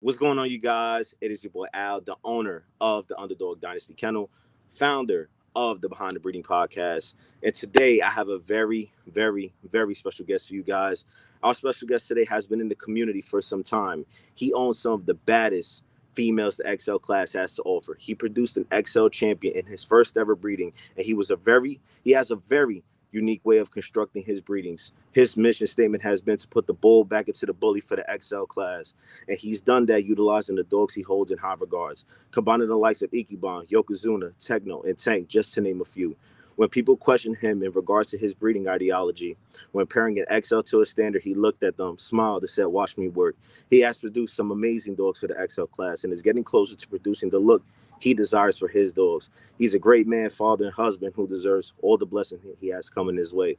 What's going on, you guys? It is your boy Al, the owner of the Underdog Dynasty Kennel, founder of the Behind the Breeding podcast. And today I have a very, very, very special guest for you guys. Our special guest today has been in the community for some time. He owns some of the baddest females the XL class has to offer. He produced an XL champion in his first ever breeding, and he has a very unique way of constructing his breedings. His mission statement has been to put the bull back into the bully for the XL class, and he's done that utilizing the dogs he holds in high regards, combining the likes of Ichiban, Yokozuna, Techno, and Tank, just to name a few. When people question him in regards to his breeding ideology, when pairing an XL to a standard, he looked at them, smiled, and said, "Watch me work." He has produced some amazing dogs for the XL class and is getting closer to producing the look he desires for his dogs. He's a great man, father, and husband who deserves all the blessing he has coming his way.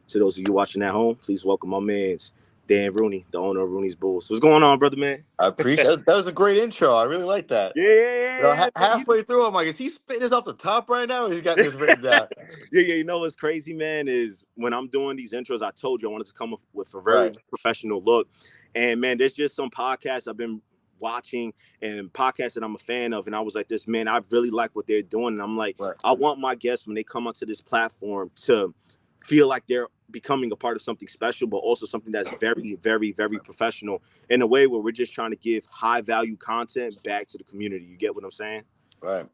To those of you watching at home, please welcome my man's Dan Rooney, the owner of Rooney's Bulls. What's going on, brother, man? I appreciate that. That was a great intro. I really like that. Yeah, yeah, You know, yeah, yeah. halfway through, I'm like, is he spitting this off the top right now? Or he's got this written down. Yeah. You know what's crazy, man, is when I'm doing these intros, I told you I wanted to come up with a very Right. professional look. And man, there's just some podcasts I've been watching and podcasts that I'm a fan of. And I was like, this, man, I really like what they're doing. And I'm like, Right. I want my guests when they come onto this platform to feel like they're becoming a part of something special, but also something that's very, very, very professional in a way where we're just trying to give high value content back to the community. You get what I'm saying? Right.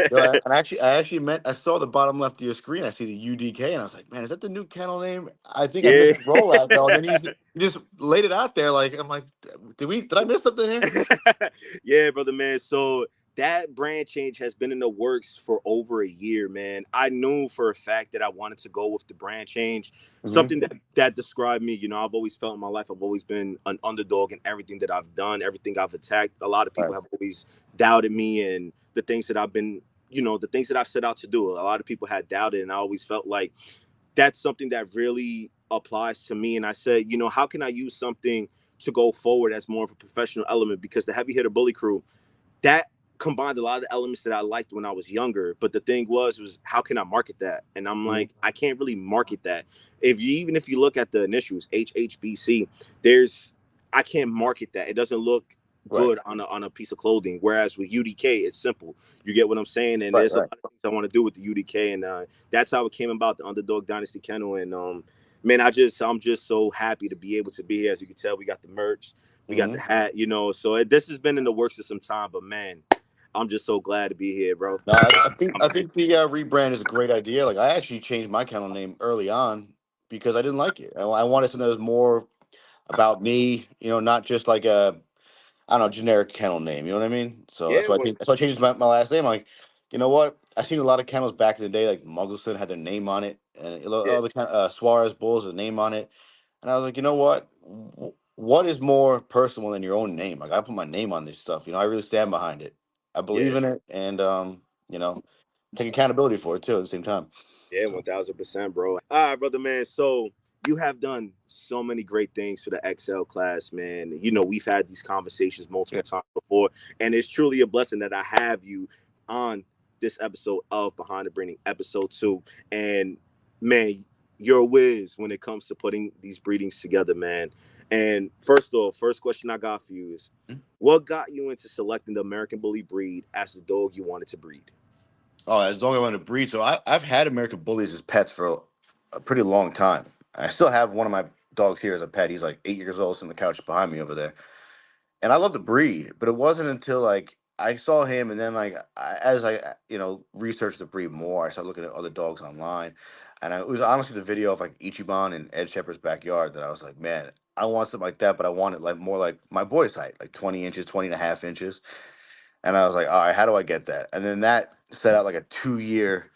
Yo, I saw the bottom left of your screen. I see the UDK, and I was like, man, is that the new kennel name? I think I Yeah. missed the rollout though. And then you just laid it out there. Like, I'm like, did I miss something here? Yeah, brother, man. So that brand change has been in the works for over a year, man. I knew for a fact that I wanted to go with the brand change, Mm-hmm. something that described me. I've always felt in my life I've always been an underdog in everything that I've done, everything I've attacked. A lot of people Right. have always doubted me and the things that I've been, the things that I've set out to do. A lot of people had doubted, and I always felt like that's something that really applies to me. And I said, how can I use something to go forward as more of a professional element? Because the heavy hitter bully crew, that combined a lot of the elements that I liked when I was younger. But the thing was how can I market that? And I'm Mm-hmm. like, I can't really market that. Even if you look at the initials HHBC, there's I can't market that. It doesn't look Right. good on a piece of clothing. Whereas with UDK, it's simple. You get what I'm saying? And Right. there's a Right. lot of things I want to do with the UDK, and that's how it came about, the Underdog Dynasty Kennel. And man, I'm just so happy to be able to be here. As you can tell, we got the merch, we got the Mm-hmm. hat. So this has been in the works for some time. But man, I'm just so glad to be here, bro. No, I think the rebrand is a great idea. Like, I actually changed my kennel name early on because I didn't like it. I wanted something that was more about me, not just like a, I don't know, generic kennel name. You know what I mean? So Yeah, well, that's why I changed my last name. Like, you know what? I seen a lot of kennels back in the day, like Muggleton had their name on it, and yeah, all the kind Suarez Bulls a name on it. And I was like, you know what? What is more personal than your own name? Like, I put my name on this stuff. I really stand behind it. I believe yeah, in it, and you know, take accountability for it too at the same time. yeah, So 1000%, bro. All right, brother, man. So you have done so many great things for the XL class, man. We've had these conversations yeah. multiple times before, and it's truly a blessing that I have you on this episode of Behind the Breeding, episode 2. And man, you're a whiz when it comes to putting these breedings together, man. And first off, first question I got for you is, what got you into selecting the American Bully breed as the dog you wanted to breed? Oh, as long as I want to breed. So I've had American Bullies as pets for a pretty long time. I still have one of my dogs here as a pet. He's like 8 years old, sitting on the couch behind me over there. And I love the breed, but it wasn't until like I saw him, and then like as I researched the breed more, I started looking at other dogs online, and it was honestly the video of like Ichiban in Ed Shepherd's backyard that I was like, man, I want something like that, but I want it like more like my boy's height, like 20 inches, 20.5 inches. And I was like, all right, how do I get that? And then that set out like a 2 year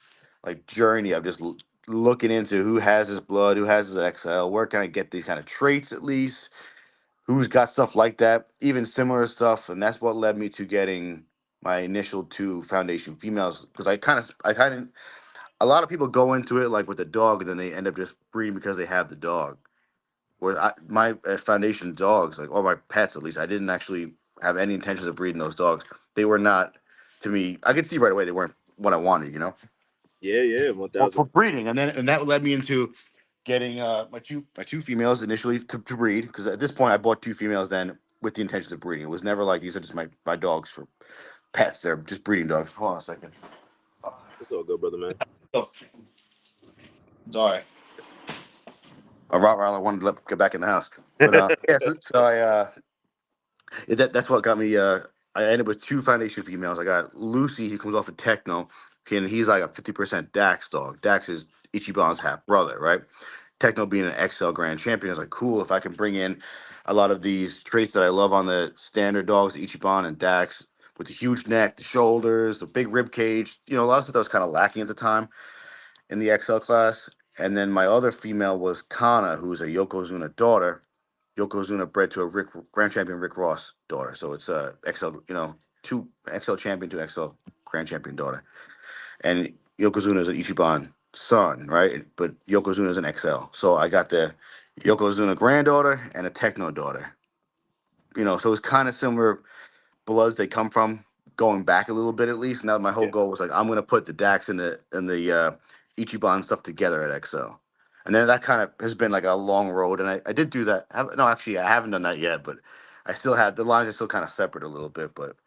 like journey of just looking into who has his blood, who has his XL, where can I get these kind of traits at least, who's got stuff like that, even similar stuff. And that's what led me to getting my initial two foundation females, because I kind of a lot of people go into it like with the dog, and then they end up just breeding because they have the dog. Where my foundation dogs, like all my pets at least, I didn't actually have any intentions of breeding those dogs. They were not, to me, I could see right away they weren't what I wanted. Yeah, yeah, For 1000. breeding, and that led me into getting my two females initially to breed, because at this point I bought two females then with the intentions of breeding. It was never like these are just my dogs for pets. They're just breeding dogs. Hold on a second. It's all good, brother, man. Oh, sorry. A Rottweiler wanted to get back in the house. But yeah, so that's what got me. I ended with two foundation females. I got Lucy, who comes off of Techno, and he's like a 50% Dax dog. Dax is Ichiban's half brother, right? Techno being an XL Grand Champion, I was like, cool. If I can bring in a lot of these traits that I love on the standard dogs, Ichiban and Dax, with the huge neck, the shoulders, the big rib cage, a lot of stuff that was kind of lacking at the time in the XL class. And then my other female was Kana, who's a Yokozuna daughter. Yokozuna bred to a Grand Champion Rick Ross daughter. So it's a XL, two XL champion, two XL Grand Champion daughter. And Yokozuna is an Ichiban son, right? But Yokozuna is an XL. So I got the Yokozuna granddaughter and a Techno daughter. So it's kind of similar bloods they come from, going back a little bit at least. Now my whole Yeah. goal was like I'm gonna put the Dax and the Ichiban stuff together at XL. And then that kind of has been like a long road, and I did do that. No, actually, I haven't done that yet, but I still have the lines are still kind of separate a little bit. But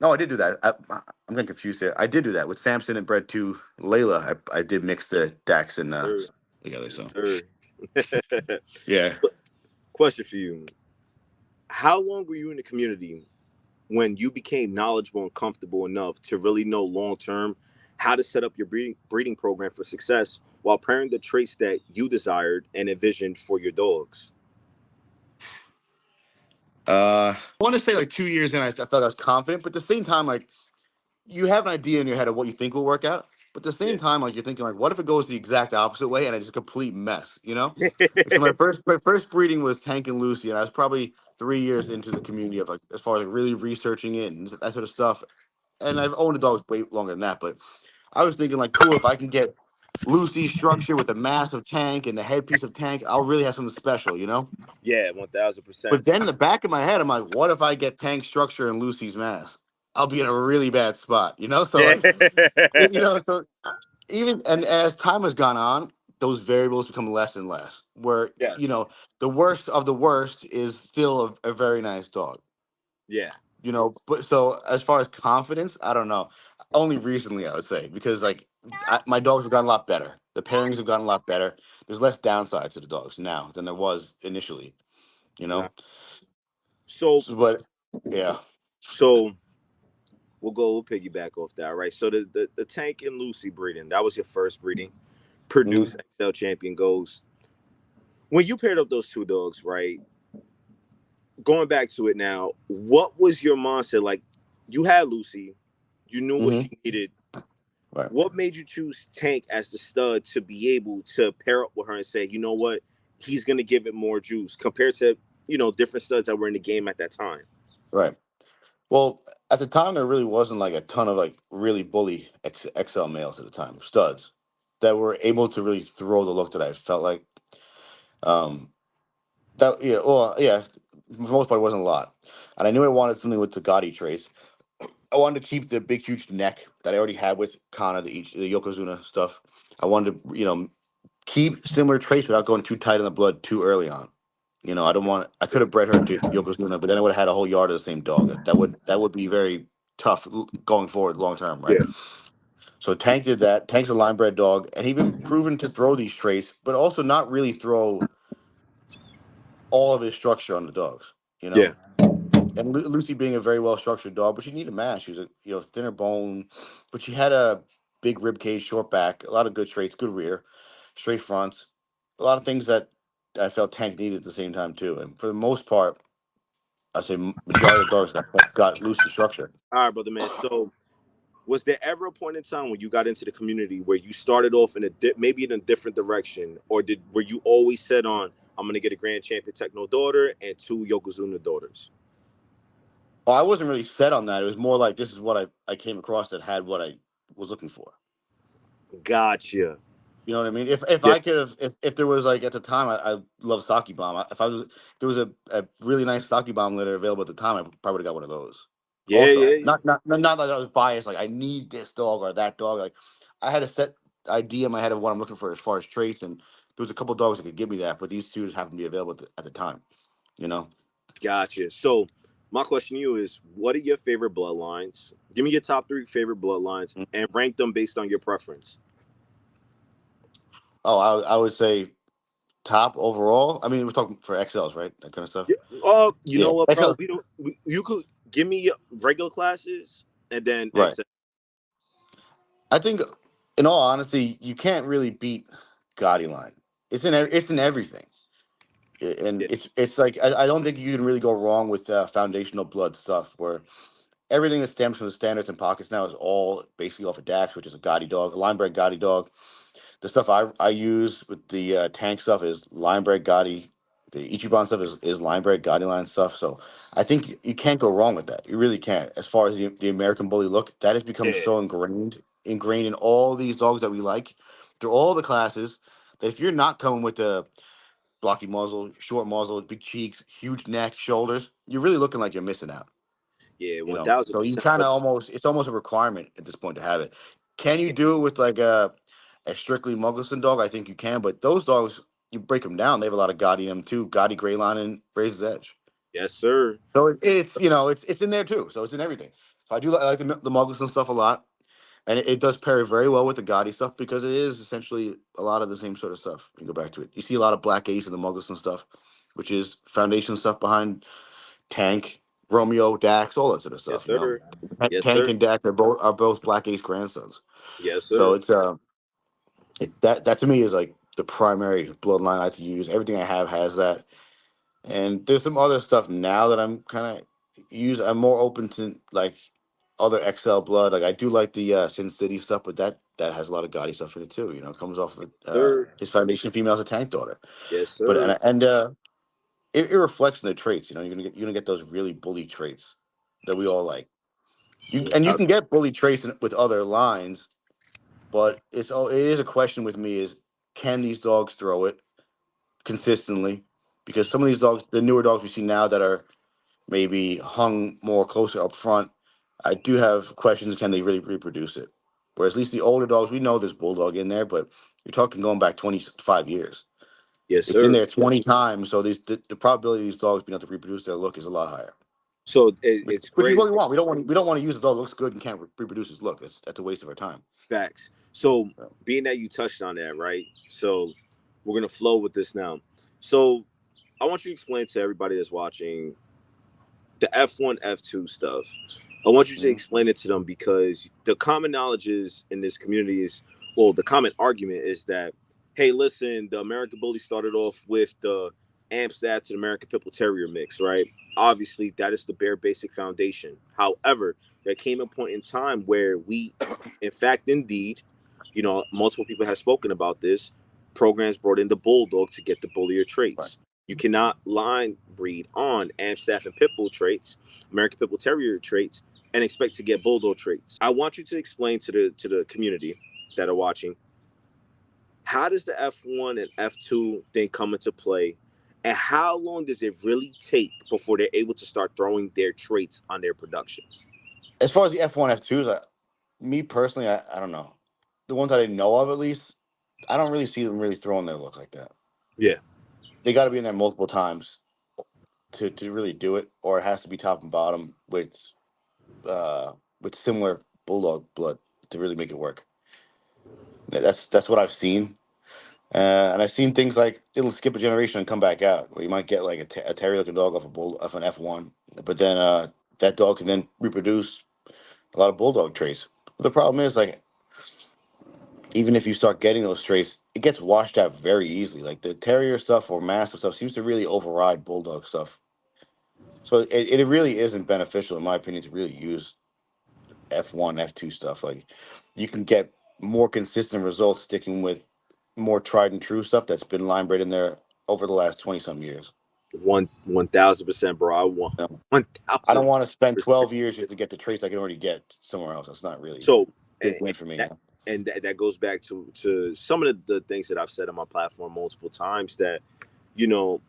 no, I did do that. I'm getting confused there. I did do that with Samson and Bred 2 Layla. I did mix the Dax and Sir. together. So Sir. yeah. Question for you. How long were you in the community when you became knowledgeable and comfortable enough to really know long term how to set up your breeding program for success while pairing the traits that you desired and envisioned for your dogs? I want to say like 2 years in, I felt I was confident, but at the same time, like you have an idea in your head of what you think will work out, but at the same Yeah. time, like you're thinking, like, what if it goes the exact opposite way and it's a complete mess, Like, so my first breeding was Tank and Lucy, and I was probably 3 years into the community of like as far as like really researching it and that sort of stuff. And I've owned a dog way longer than that, but I was thinking like, cool, if I can get Lucy's structure with the massive tank and the headpiece of Tank, I'll really have something special. Yeah, 1000%. But then in the back of my head, I'm like, what if I get Tank structure and Lucy's mass? I'll be in a really bad spot. So Yeah. like, so even and as time has gone on, those variables become less and less. Where Yes. the worst of the worst is still a very nice dog. Yeah. But so as far as confidence, I don't know. Only recently, I would say, because like my dogs have gotten a lot better. The pairings have gotten a lot better. There's less downsides to the dogs now than there was initially. You Nah. know. So But yeah. so we'll piggyback off that, right? So the Tank and Lucy breeding, that was your first breeding. Produce Mhm. XL champion goes. When you paired up those two dogs, right? Going back to it now, what was your mindset? Like, you had Lucy, you knew what Mhm. she needed. Right. What made you choose Tank as the stud to be able to pair up with her and say, you know what, he's gonna give it more juice compared to different studs that were in the game at that time? Right. Well, at the time, there really wasn't like a ton of like really bully XL males at the time, studs that were able to really throw the look that I felt like. Um, that yeah, well, yeah, for the most part, it wasn't a lot, and I knew I wanted something with the gaudy traits. I wanted to keep the big, huge neck that I already had with Kana, the Yokozuna stuff. I wanted to, keep similar traits without going too tight on the blood too early on. I don't want. I could have bred her to Yokozuna, but then I would have had a whole yard of the same dog. That would be very tough going forward, long term, right? Yeah, So Tank did that. Tank's a line bred dog, and he's been proven to throw these traits, but also not really throw all of his structure on the dogs. You yeah, know, and Lucy being a very well structured dog, but she needed mass. She was a thinner bone, but she had a big rib cage, short back, a lot of good traits, good rear, straight fronts, a lot of things that I felt Tank needed at the same time too. And for the most part, I say majority of dogs got Lucy structure. all right, brother, man. So was there ever a point in time when you got into the community where you started off in maybe in a different direction, or were you always set on, I'm gonna get a grand champion Techno daughter and two Yokozuna daughters? Well, I wasn't really set on that. It was more like this is what I came across that had what I was looking for. Gotcha. You know what I mean? If Yeah, I could have, if there was like at the time, I love Saki Bomb. If there was a really nice Saki Bomb litter available at the time, I probably would have got one of those. yeah, Also, yeah, not that I was biased. Like I need this dog or that dog. Like I had a set idea in my head of what I'm looking for as far as traits, and there was a couple dogs that could give me that, but these two just happened to be available at the time. You know? Gotcha. So my question to you is, what are your favorite bloodlines? Give me your top three favorite bloodlines and rank them based on your preference. Oh, I would say top overall. I mean, we're talking for XLs, right? That kind of stuff. Yeah. Oh, you Yeah, know what, bro? XLs. You could give me your regular classes and then Right. Excel. I think, in all honesty, you can't really beat Gotti line. It's in everything, and Yeah. it's like I don't think you can really go wrong with foundational blood stuff where everything that stems from the standards and pockets now is all basically off of Dax, which is a Gotti dog, a line bred Gotti dog. The stuff I use with the tank stuff is line bred Gotti. The Ichiban stuff is line bred Gotti line stuff. So I think you can't go wrong with that. You really can't. As far as the American Bully look, that has become Yeah. so ingrained in all these dogs that we like through all the classes that if you're not coming with the blocky muzzle, short muzzle, big cheeks, huge neck, shoulders, you're really looking like you're missing out. Yeah, You one know, thousand so you percent. kind But of almost it's almost a requirement at this point to have it. Can you do it with like a strictly Muggleston dog? I think you can, but those dogs you break them down, they have a lot of Gotti in them too. Gotti, Greyline, and Razor's Edge. yes, sir. So it's it's in there too. So it's in everything. So I like the Muggleston stuff a lot, and it does pair very well with the Gotti stuff because it is essentially a lot of the same sort of stuff. You go back to it. You see a lot of Black Ace in the Muggleston stuff, which is foundation stuff behind Tank, Romeo, Dax, all that sort of Yes, stuff. You know, sir. Yes, Tank sir. and Dax are both Black Ace grandsons. Yes, So sir. it's that to me is like the primary bloodline I like to use. Everything I have has that, and there's some other stuff now that I'm kind of I'm more open to like other XL blood. Like I do like the Sin City stuff, but that has a lot of gaudy stuff in it too. You know, it comes off of Sir. his foundation female's a tank daughter, Yes, but sir. it reflects in the traits. You know, you're gonna get those really bully traits that we all like. You can get bully traits with other lines, but it is a question with me is can these dogs throw it consistently? Because some of these dogs, the newer dogs we see now that are maybe hung more closer up front, I do have questions. Can they really reproduce it? Whereas at least the older dogs, we know there's bulldog in there, but you're talking going back 25 years. Yes, It's in sir. there 20 times, so the probability of these dogs being able to reproduce their look is a lot higher. So Which, it's which is great. what we want. We don't want to use a dog that looks good and can't reproduce his look. That's a waste of our time. Facts. So So, being that you touched on that, right? So we're gonna flow with this now. So I want you to explain to everybody that's watching the F1, F2 stuff. I want you to mhm. explain it to them because the common knowledge is in this community is, well, the common argument is that, hey, listen, the American Bully started off with the Amstaff to the American Pit Bull Terrier mix, right? Obviously, that is the bare basic foundation. However, there came a point in time where we, in fact, indeed, multiple people have spoken about this. Programs brought in the Bulldog to get the bullier Right. traits. You cannot line breed on Amstaff and Pitbull traits, American Pitbull Terrier traits, and expect to get Bulldog traits. I want you to explain to the community that are watching, how does the F1 and F2 thing come into play, and how long does it really take before they're able to start throwing their traits on their productions? As far as the F1, F2s, me personally, I don't know. The ones that I know of, at least, I don't really see them really throwing their look like that. Yeah, They got to be in there multiple times to really do it, or it has to be top and bottom with similar bulldog blood to really make it work. That's what I've seen, and I've seen things like it'll skip a generation and come back out, where you might get like a terrier looking dog off an F1, but then that dog can then reproduce a lot of bulldog traits. But the problem is like even if you start getting those traits, it gets washed out very easily. Like the terrier stuff or mastiff stuff seems to really override bulldog stuff. So it really isn't beneficial, in my opinion, to really use F1, F2 stuff. Like you can get more consistent results sticking with more tried and true stuff that's been line bred in there over the last 20 some years. 1,000%, bro. I want You know, one I don't thousand want to spend percent. 12 years just to get the traits I can already get somewhere else. That's not really So, big and win for me. You that know? that goes back to some of the things that I've said on my platform multiple times that you know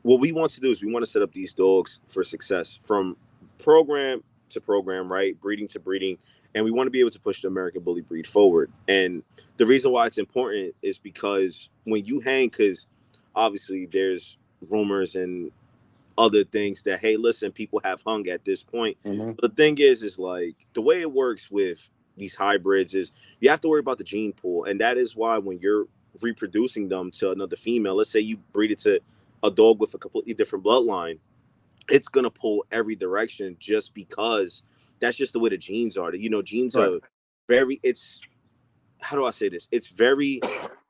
what we want to do is we want to set up these dogs for success from program to program, right? Breeding to breeding. And we want to be able to push the American Bully breed forward. And the reason why it's important is because when you hang, because obviously there's rumors and other things that, hey, listen, people have hung at this point. Hmm. But the thing is like the way it works with these hybrids is you have to worry about the gene pool, and that is why when you're reproducing them to another female, let's say you breed it to a dog with a completely different bloodline, it's gonna pull every direction just because that's just the way the genes are. You know, genes Right. are very. It's how do I say this? It's very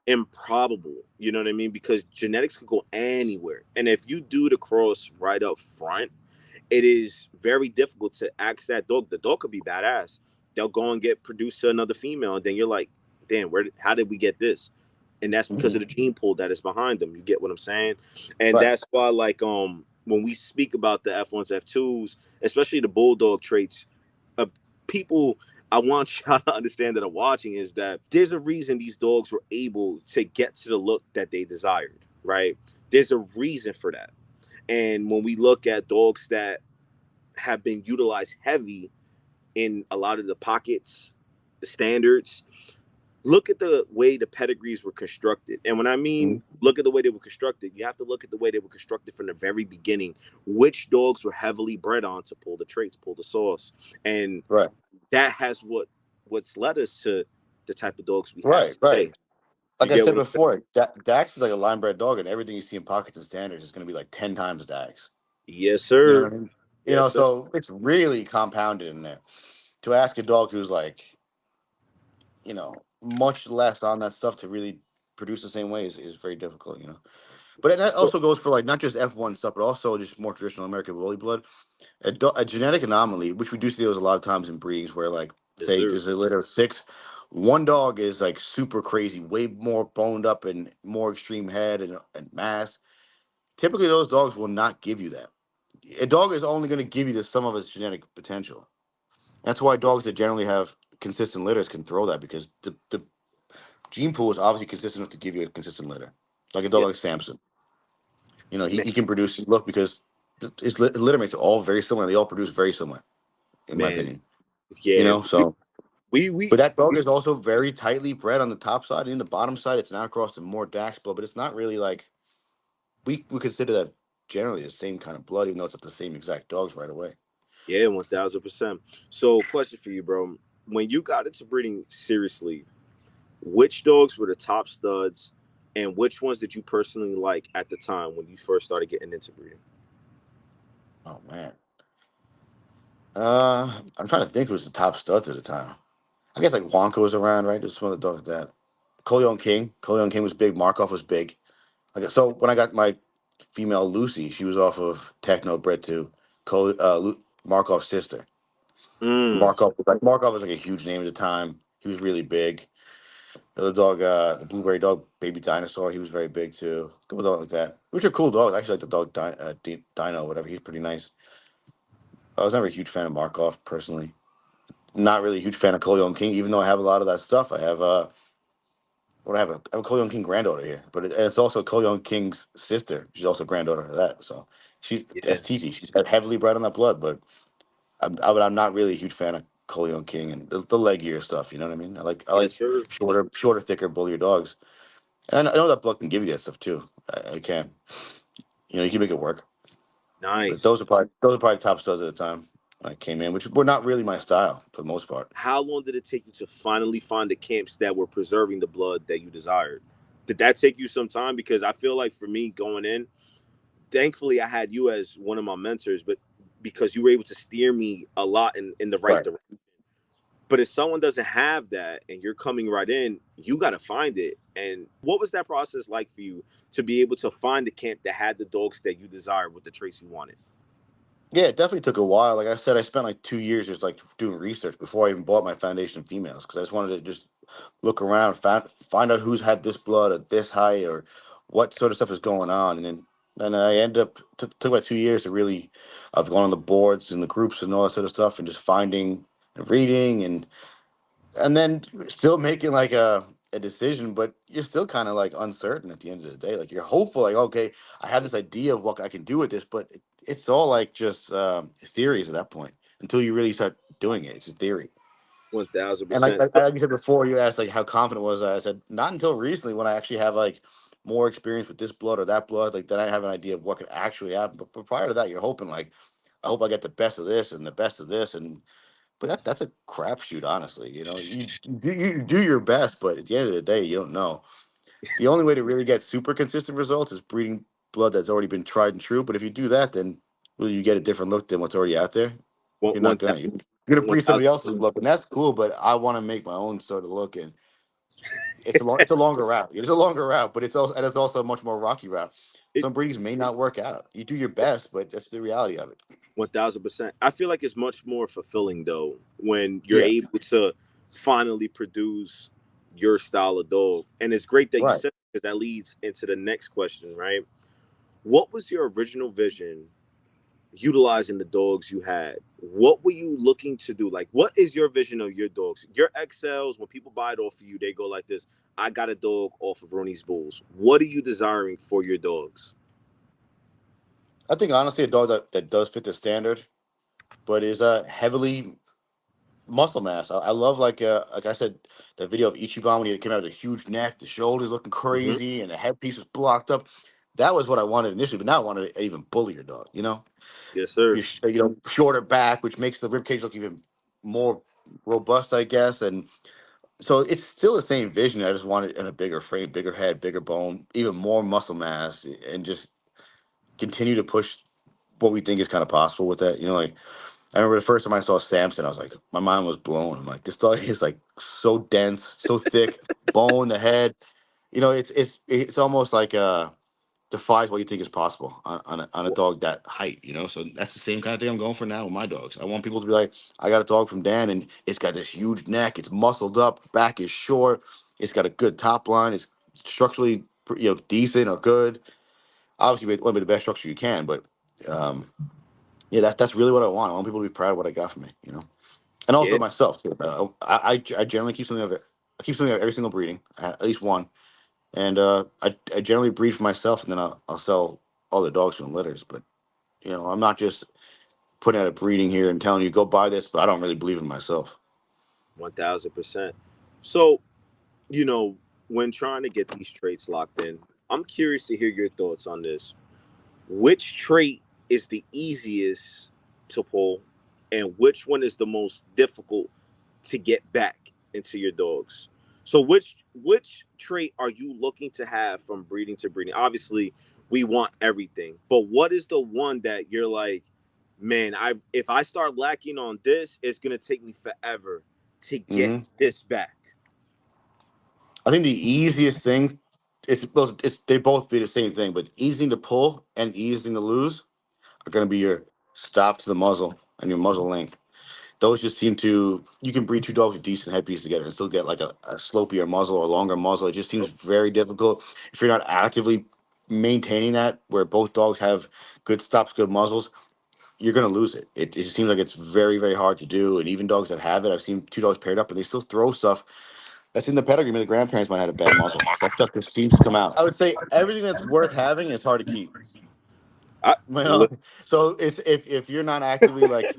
improbable. You know what I mean? Because genetics could go anywhere, and if you do the cross right up front, it is very difficult to ask that dog. The dog could be badass. They'll go and get produced to another female, and then you're like, damn, how did we get this? And that's because Hmm. of the gene pool that is behind them. You get what I'm saying? And Right. that's why, like, when we speak about the F1s, F2s, especially the bulldog traits, uh, people, I want y'all to understand that are watching is that there's a reason these dogs were able to get to the look that they desired, right? There's a reason for that. And when we look at dogs that have been utilized heavy in a lot of the pockets, the standards, look at the way the pedigrees were constructed. And when I Hmm. mean look at the way they were constructed, you have to look at the way they were constructed from the very beginning. Which dogs were heavily bred on to pull the traits, pull the sauce. And Right. that has what's led us to the type of dogs we have Right. Right. today. You Like I get said what I'm saying? before, Dax is like a line bred dog, and everything you see in pockets and standards is going to be like 10 times Dax. Yes, You know sir. what I mean? Yes, sir. So it's really compounded in there. To ask a dog who's like, much less on that stuff to really produce the same way is very difficult. But that So, also goes for like not just F1 stuff, but also just more traditional American Bully blood. A genetic anomaly, which we do see those a lot of times in breedings, where like yes, say sir. there's a litter of six, one dog is like super crazy, way more boned up and more extreme head and mass. Typically, those dogs will not give you that. A dog is only going to give you the sum of its genetic potential. That's why dogs that generally have consistent litters can throw that because the gene pool is obviously consistent enough to give you a consistent litter. Like a dog Yeah, like Samson, he, man, he can produce look because his litter mates are all very similar. They all produce very similar, in my man. opinion. Yeah, So, we but that dog is also very tightly bred on the top side. And in the bottom side, it's now across to more Dax blood, but it's not really like we consider that generally the same kind of blood, even though it's not the same exact dogs right away. Yeah, 1000%. So, question for you, bro. When you got into breeding seriously, which dogs were the top studs and which ones did you personally like at the time when you first started getting into breeding? Oh man. I'm trying to think who was the top studs at the time. I guess like Wonka was around, right? There's one of the dogs that Coleon King. Coleon King was big. Markov was big. Like so, when I got my female Lucy, she was off of Techno bred to Markov's sister. Mm, Markov was like a huge name at the time. He was really big. The other dog, the blueberry dog, Baby Dinosaur, he was very big too. A couple dogs like that, which are cool dogs. I actually like the dog Dino, whatever. He's pretty nice. I was never a huge fan of Markov personally. Not really a huge fan of Coleon King, even though I have a lot of that stuff. I have I have a Coleon King granddaughter here, but and it's also Coleon King's sister. She's also granddaughter of that. So yeah, that's Titi. She's heavily bred on that blood, but I'm not really a huge fan of Coleon King and the leg gear stuff. You know what I mean? I yes, like sir. shorter, thicker, bullier dogs. And I know that blood can give you that stuff too. I can. You can make it work. But Nice. those are probably top studs at the time when I came in, which were not really my style for the most part. How long did it take you to finally find the camps that were preserving the blood that you desired? Did that take you some time? Because I feel like for me going in, thankfully I had you as one of my mentors, but because you were able to steer me a lot in the right Right. direction. But if someone doesn't have that and you're coming right in, you got to find it. And what was that process like for you to be able to find the camp that had the dogs that you desired with the traits you wanted? Yeah, it definitely took a while. Like I said, I spent like 2 years just like doing research before I even bought my foundation females because I just wanted to just look around, find out who's had this blood at this height or what sort of stuff is going on, and then I ended up took about 2 years to really of going on the boards and the groups and all that sort of stuff and just finding and reading and then still making like a decision, but you're still kind of like uncertain at the end of the day. Like you're hopeful, like okay, I have this idea of what I can do with this, but it's all like just theories at that point until you really start doing it. It's just theory. One thousand And like, percent. like you said before, you asked like how confident was I? I said not until recently when I actually have like more experience with this blood or that blood, like then I have an idea of what could actually happen. But prior to that, you're hoping like, I hope I get the best of this and the best of this, and but that's a crapshoot, honestly. You do your best, but at the end of the day, you don't know. The only way to really get super consistent results is breeding blood that's already been tried and true. But if you do that, then will you get a different look than what's already out there? One You're one not thou- gonna. You're gonna one breed somebody thousand. else's look, and that's cool. But I want to make my own sort of look, and it's a longer route. It's a longer route, but it's also a much more rocky route. It Some breedings may not work out. You do your best, but that's the reality of it. 1000%. I feel like it's much more fulfilling though when you're Yeah, able to finally produce your style of dog. And it's great that you right. said, because that leads into the next question, right? What was your original vision utilizing the dogs you had? What were you looking to do? Like, what is your vision of your dogs? Your XLs, when people buy it off of you, they go like this: I got a dog off of Rooney's Bulls. What are you desiring for your dogs? I think honestly, a dog that does fit the standard, but is heavily muscle mass. I love like I said, the video of Ichiban when he came out with a huge neck, the shoulders looking Hmm. crazy, and the headpiece was blocked up. That was what I wanted initially, but now I wanted an even bullier dog. Yes, sir. Shorter back, which makes the rib cage look even more robust, I guess. And so it's still the same vision. I just want it in a bigger frame, bigger head, bigger bone, even more muscle mass, and just continue to push what we think is kind of possible with that. Like I remember the first time I saw Samson, I was like, my mind was blown. I'm like, this dog is like so dense, so thick, bone, the head. It's almost like defies what you think is possible on a dog that height. So that's the same kind of thing I'm going for now with my dogs. I want people to be like, I got a dog from Dan, and it's got this huge neck, it's muscled up, back is short, it's got a good top line, it's structurally decent or good. Obviously, you want to be the best structure you can, but um, yeah, that's really what I want. I want people to be proud of what I got from me. And also Yeah, myself too. I generally keep something of it. I keep something of every single breeding, at least one, and I generally breed for myself, and then I'll sell all the dogs from litters. But I'm not just putting out a breeding here and telling you go buy this, but I don't really believe in myself. 1000%. So, you know, when trying to get these traits locked in, I'm curious to hear your thoughts on this. Which trait is the easiest to pull, and which one is the most difficult to get back into your dogs? So which trait are you looking to have from breeding to breeding? Obviously, we want everything, but what is the one that you're like, man, I if I start lacking on this, it's gonna take me forever to get Hmm. this back. I think the easiest thing, it's they both be the same thing, but easy to pull and easy to lose are going to be your stop to the muzzle and your muzzle length. Those just seem to you can breed two dogs with decent headpiece together and still get like a slopier muzzle or a longer muzzle. It just seems very difficult if you're not actively maintaining that where both dogs have good stops, good muzzles. You're gonna lose it. It just seems like it's very, very hard to do. And even dogs that have it, I've seen two dogs paired up and they still throw stuff that's in the pedigree. Maybe the grandparents might have had a bad muzzle. That stuff just seems to come out. I would say everything that's worth having is hard to keep. I li- So if you're not actively like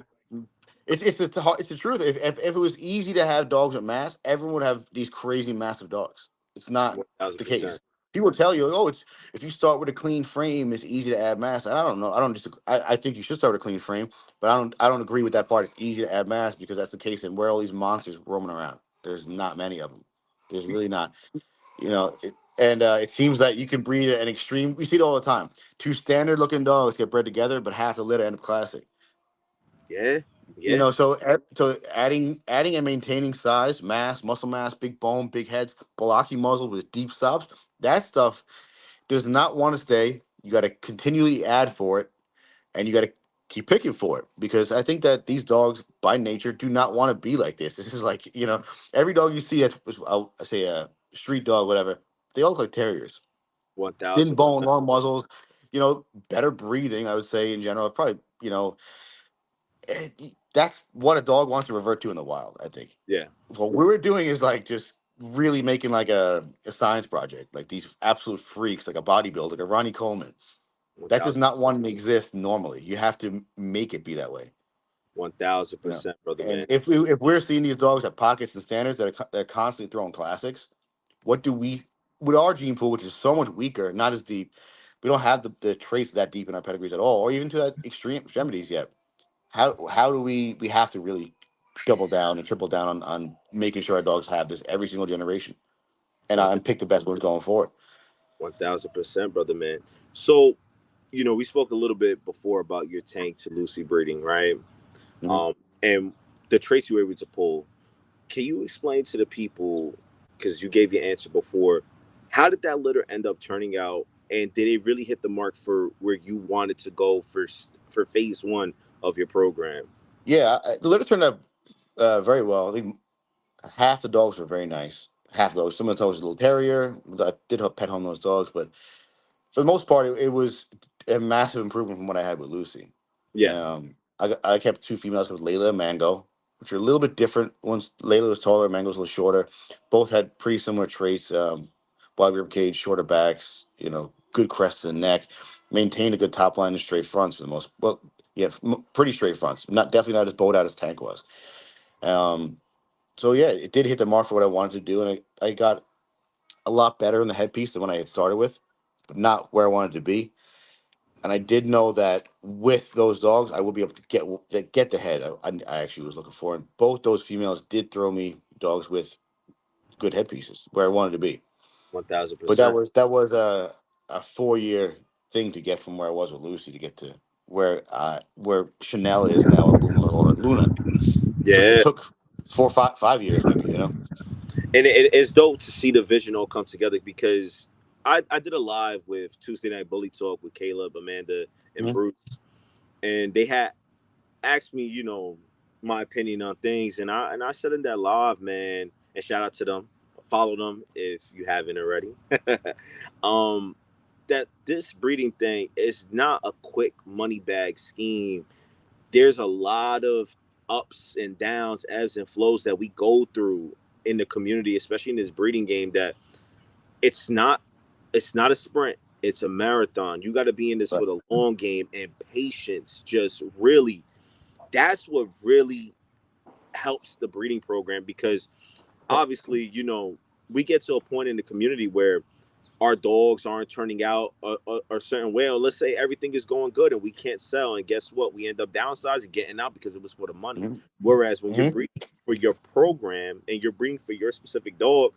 it's the truth. If it was easy to have dogs with mass, everyone would have these crazy massive dogs. It's not one thousand the percent. case. People tell you, oh, it's if you start with a clean frame, it's easy to add mass. And I don't know. I don't just. I think you should start with a clean frame, but I don't agree with that part. It's easy to add mass because that's the case. And where are all these monsters roaming around? There's not many of them. There's really not. And it seems that you can breed an extreme. We see it all the time. Two standard looking dogs get bred together, but half the litter end up classic. Yeah, yeah. So adding and maintaining size, mass, muscle mass, big bone, big heads, blocky muzzle with deep stops. That stuff does not want to stay. You got to continually add for it, and you got to keep picking for it because I think that these dogs by nature do not want to be like this. This is like every dog you see as I'll say a street dog, whatever. They all look like terriers, One thin thousand bone, percent. long muzzles. Better breathing. I would say in general, probably that's what a dog wants to revert to in the wild. I think Yeah, what we were doing is like just really making like a science project, like these absolute freaks, like a bodybuilder, like a Ronnie Coleman. one That does thousand, not want to exist normally. You have to make it be that way. one thousand You know, percent, brother and man. if we're seeing these dogs have pockets and standards that are constantly throwing classics, what do we? with our gene pool, which is so much weaker, not as deep, we don't have the traits that deep in our pedigrees at all, or even to that extremities yet. How do we have to really double down and triple down on making sure our dogs have this every single generation and One and pick the best ones going forward. 1000%, brother man. So, we spoke a little bit before about your tank to Lucy breeding, right? Hmm. Um, and the traits you were able to pull. Can you explain to the people, because you gave your answer before, how did that litter end up turning out, and did it really hit the mark for where you wanted to go for phase one of your program? Yeah, the litter turned out very well. I think half the dogs were very nice. Half of those, some of the dogs were a little terrier. I did pet home those dogs, but for the most part, it was a massive improvement from what I had with Lucy. Yeah, I kept two females with Layla and Mango, which are a little bit different. One's Layla was taller, Mango was a little shorter. Both had pretty similar traits: wide rib cage, shorter backs, good crest to the neck, maintained a good top line and straight fronts for the most. Well, yeah, pretty straight fronts. Not definitely not as bowed out as Tank was. Um, so yeah, it did hit the mark for what I wanted to do, and I got a lot better in the headpiece than when I had started with, but not where I wanted to be. And I did know that with those dogs, I would be able to get the head I actually was looking for. And both those females did throw me dogs with good headpieces where I wanted to be. one thousand But that percent. was that was a 4 year thing to get from where I was with Lucy to get to where Chanel is now, or Luna. It Yeah, took 4 5 5 years maybe. and it's dope to see the vision all come together because I did a live with Tuesday Night Bully Talk with Caleb, Amanda, and Mhm. Bruce, and they had asked me, my opinion on things, and I said in that live, man, and shout out to them, follow them if you haven't already. um, that this breeding thing is not a quick money bag scheme. There's a lot of ups and downs, ebbs and flows that we go through in the community, especially in this breeding game. That it's not it's not a sprint. It's a marathon. You got to be in this for Right. the long game, and patience just really, that's what really helps the breeding program because Right. obviously, we get to a point in the community where our dogs aren't turning out a certain way, or let's say everything is going good and we can't sell, and guess what, we end up downsizing, getting out because it was for the money. Mhm. Whereas when you're Mhm. breeding for your program and you're breeding for your specific dog,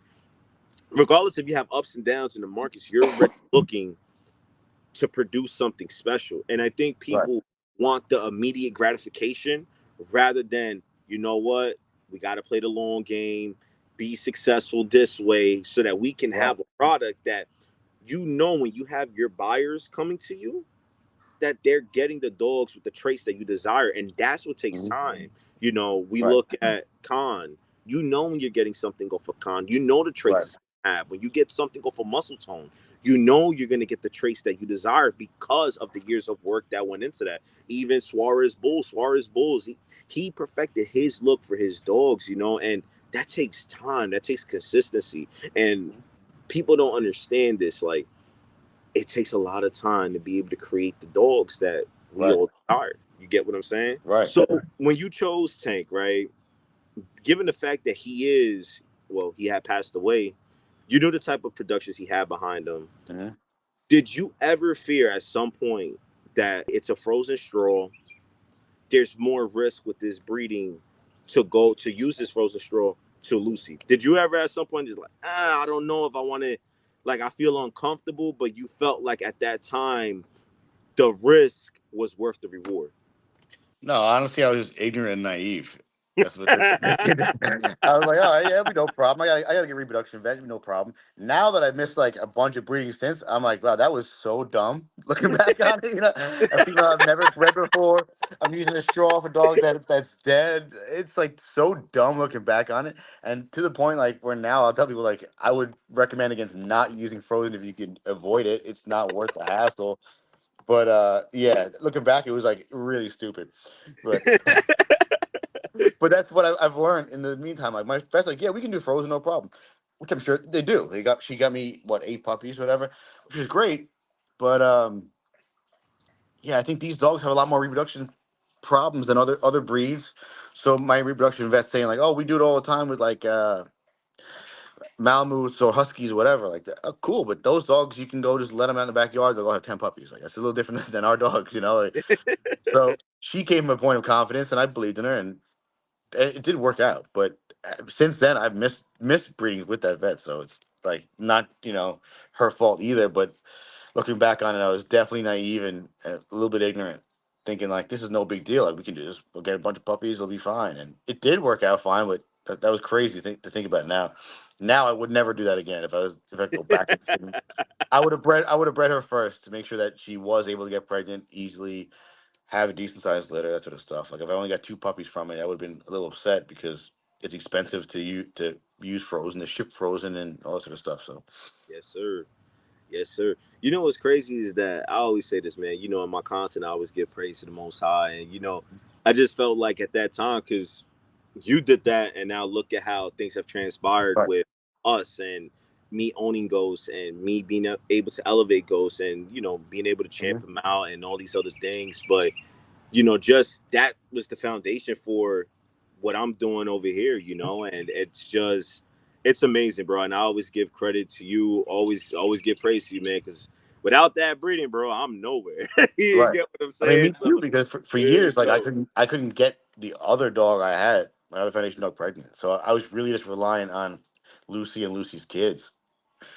regardless if you have ups and downs in the markets, you're already looking to produce something special. And I think Right. people want the immediate gratification rather than, what, we got to play the long game, be successful this way so that we can Right. have a product that, when you have your buyers coming to you, that they're getting the dogs with the traits that you desire. And that's what takes Mhm. time. We Right. look at Khan. When you're getting something off of Khan, the traits Right. it's gonna have. When you get something off of muscle tone, you're going to get the traits that you desire because of the years of work that went into that. Even Suarez Bulls, he perfected his look for his dogs, and that takes time, that takes consistency. And people don't understand this. Like, it takes a lot of time to be able to create the dogs that we Right. all desire. You get what I'm saying? Right. So when you chose Tank, right? Given the fact that he had passed away, you knew the type of productions he had behind him. Mhm. Did you ever fear at some point that it's a frozen straw? There's more risk with this breeding to use this frozen straw to Lucy. Did you ever at some point just like, I don't know if I want to, like, I feel uncomfortable, but you felt like at that time the risk was worth the reward? No, honestly, I was just ignorant and naive. That's what I was like. Oh, yeah, it'll be no problem. I gotta get reproduction vet, it'll be no problem. Now that I missed like a bunch of breeding stints, I'm like, wow, that was so dumb. Looking back on it, a female I've never bred before. I'm using a straw for a dog that's dead. It's like so dumb looking back on it, and to the point like where now I'll tell people like I would recommend against not using frozen if you can avoid it. It's not worth the hassle. But yeah, looking back, it was like really stupid. But but that's what I've learned in the meantime. Like my friends, like, yeah, we can do frozen, no problem. Which I'm sure they do. She got me what 8 puppies, whatever, which is great. But yeah, I think these dogs have a lot more reproduction problems than other breeds. So my reproduction vet's saying like, oh, we do it all the time with like Malamutes or Huskies or whatever like that. Oh, cool, but those dogs you can go just let them out in the backyard. They'll go have 10 puppies. Like that's a little different than our dogs, you know. Like, so she came from a point of confidence, and I believed in her, and it did work out. But since then, I've missed breedings with that vet, so it's like not her fault either. But looking back on it, I was definitely naive and a little bit ignorant, thinking like this is no big deal. Like we can do this. We'll get a bunch of puppies. It'll be fine. And it did work out fine, but that was crazy to think about now. Now I would never do that again if I go back. I would have bred her first to make sure that she was able to get pregnant easily, have a decent sized litter, that sort of stuff. Like if I only got two puppies from it, I would have been a little upset because it's expensive to use frozen, to ship frozen, and all that sort of stuff. So Yes, sir. Yes, sir. You know what's crazy is that I always say this, man. You know, in my content, I always give praise to the Most High, and I just felt like at that time because you did that, and now look at how things have transpired right. with us and me owning Ghosts and me being able to elevate Ghosts and being able to champ Mhm. him out and all these other things. But just that was the foundation for what I'm doing over here, and it's amazing, bro. And I always give credit to you, always give praise to you, man, because without that breeding, bro, I'm nowhere. You Right. get what I'm I mean, saying? me So too. Because for there you years, like I go. couldn't get the other dog I had, my other foundation dog, pregnant. So I was really just relying on Lucy and Lucy's kids.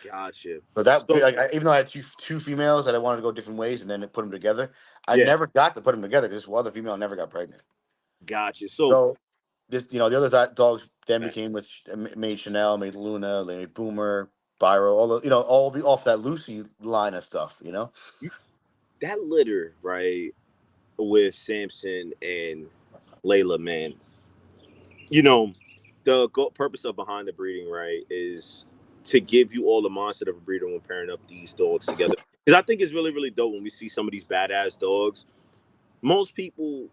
Gotcha. So that So like even though I had two females that I wanted to go different ways and then put them together, I yeah, never got to put them together because this other female never got pregnant. gotcha. So So this the other dogs then became with made Chanel, made Luna, they made Boomer, Byro, all the all be off that Lucy line of stuff. you, that litter, right, with Samson and Layla, man, you know, the purpose of behind the breeding, right, is to give you all the mindset of a breeder when pairing up these dogs together. Because I think it's really, really dope when we see some of these badass dogs. Most people,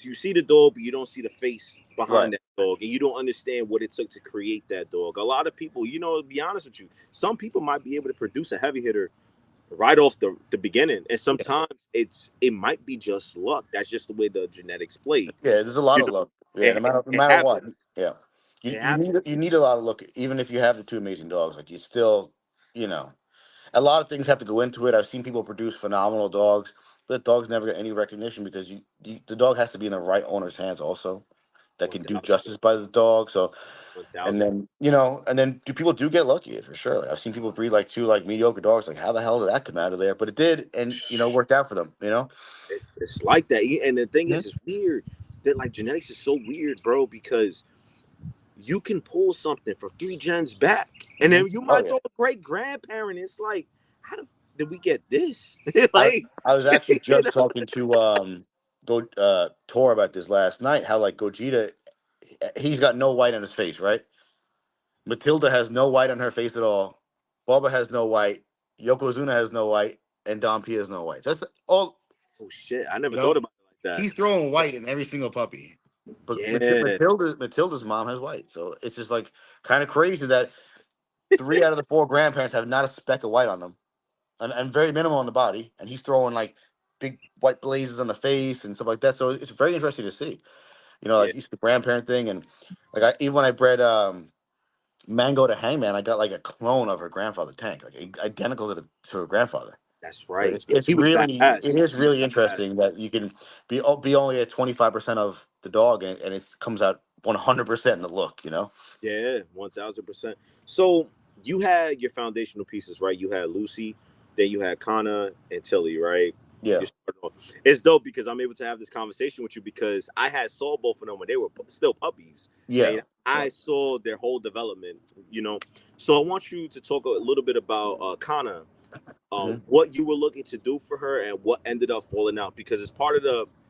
you see the dog, but you don't see the face Right. behind that dog, and you don't understand what it took to create that dog. A lot of people, to be honest with you, some people might be able to produce a heavy hitter right off the beginning, and Yeah. sometimes it might be just luck. That's just the way the genetics play. Yeah, there's a lot You of know, luck. Yeah, no it, matter no it matter what. happens. Yeah, you It you happens. need you need a lot of luck, even if you have the two amazing dogs. Like you still, you know, a lot of things have to go into it. I've seen people produce phenomenal dogs, but the dogs never get any recognition because the dog has to be in the right owner's hands also, that One can do thousand, justice by the dog. So, one and thousand. then do people do get lucky for sure. Like, I've seen people breed like two like mediocre dogs. Like how the hell did that come out of there? But it did, and worked out for them. It's like that, and the thing Mhm. is, it's weird that like genetics is so weird, bro, because you can pull something for 3 gens back, and then you Oh might yeah. throw a great grandparent. It's like, how did we get this? I Like, I was actually you just know? talking to Tor about this last night. How like Gogeta, he's got no white on his face, right? Matilda has no white on her face at all. Bubba has no white. Yokozuna has no white, and Don P has no white. That's all. Oh shit, I You never thought know, about it like that. he's throwing white in every single puppy. But Yeah, Matilda's mom has white, so it's just like kind of crazy that three out of the four grandparents have not a speck of white on them, and very minimal on the body, and he's throwing like big white blazes on the face and stuff like that. So it's very interesting to see. yeah, Like it's the grandparent thing, and like even when I bred Mango to Hangman, I got like a clone of her grandfather Tank, like identical to her grandfather. that's So right. it's He was really badass. it is He was really badass. interesting that you can be only at 25% of the dog, and it comes out 100% in the look. Yeah, 1000%. So you had your foundational pieces, right? You had Lucy, then you had Kana and Tilly, right? Yeah, You started off. It's dope because I'm able to have this conversation with you because I had saw both of them when they were still puppies, yeah, and I saw their whole development. You know, so I want you to talk a little bit about Kana, hmm what you were looking to do for her and what ended up falling out, because it's part of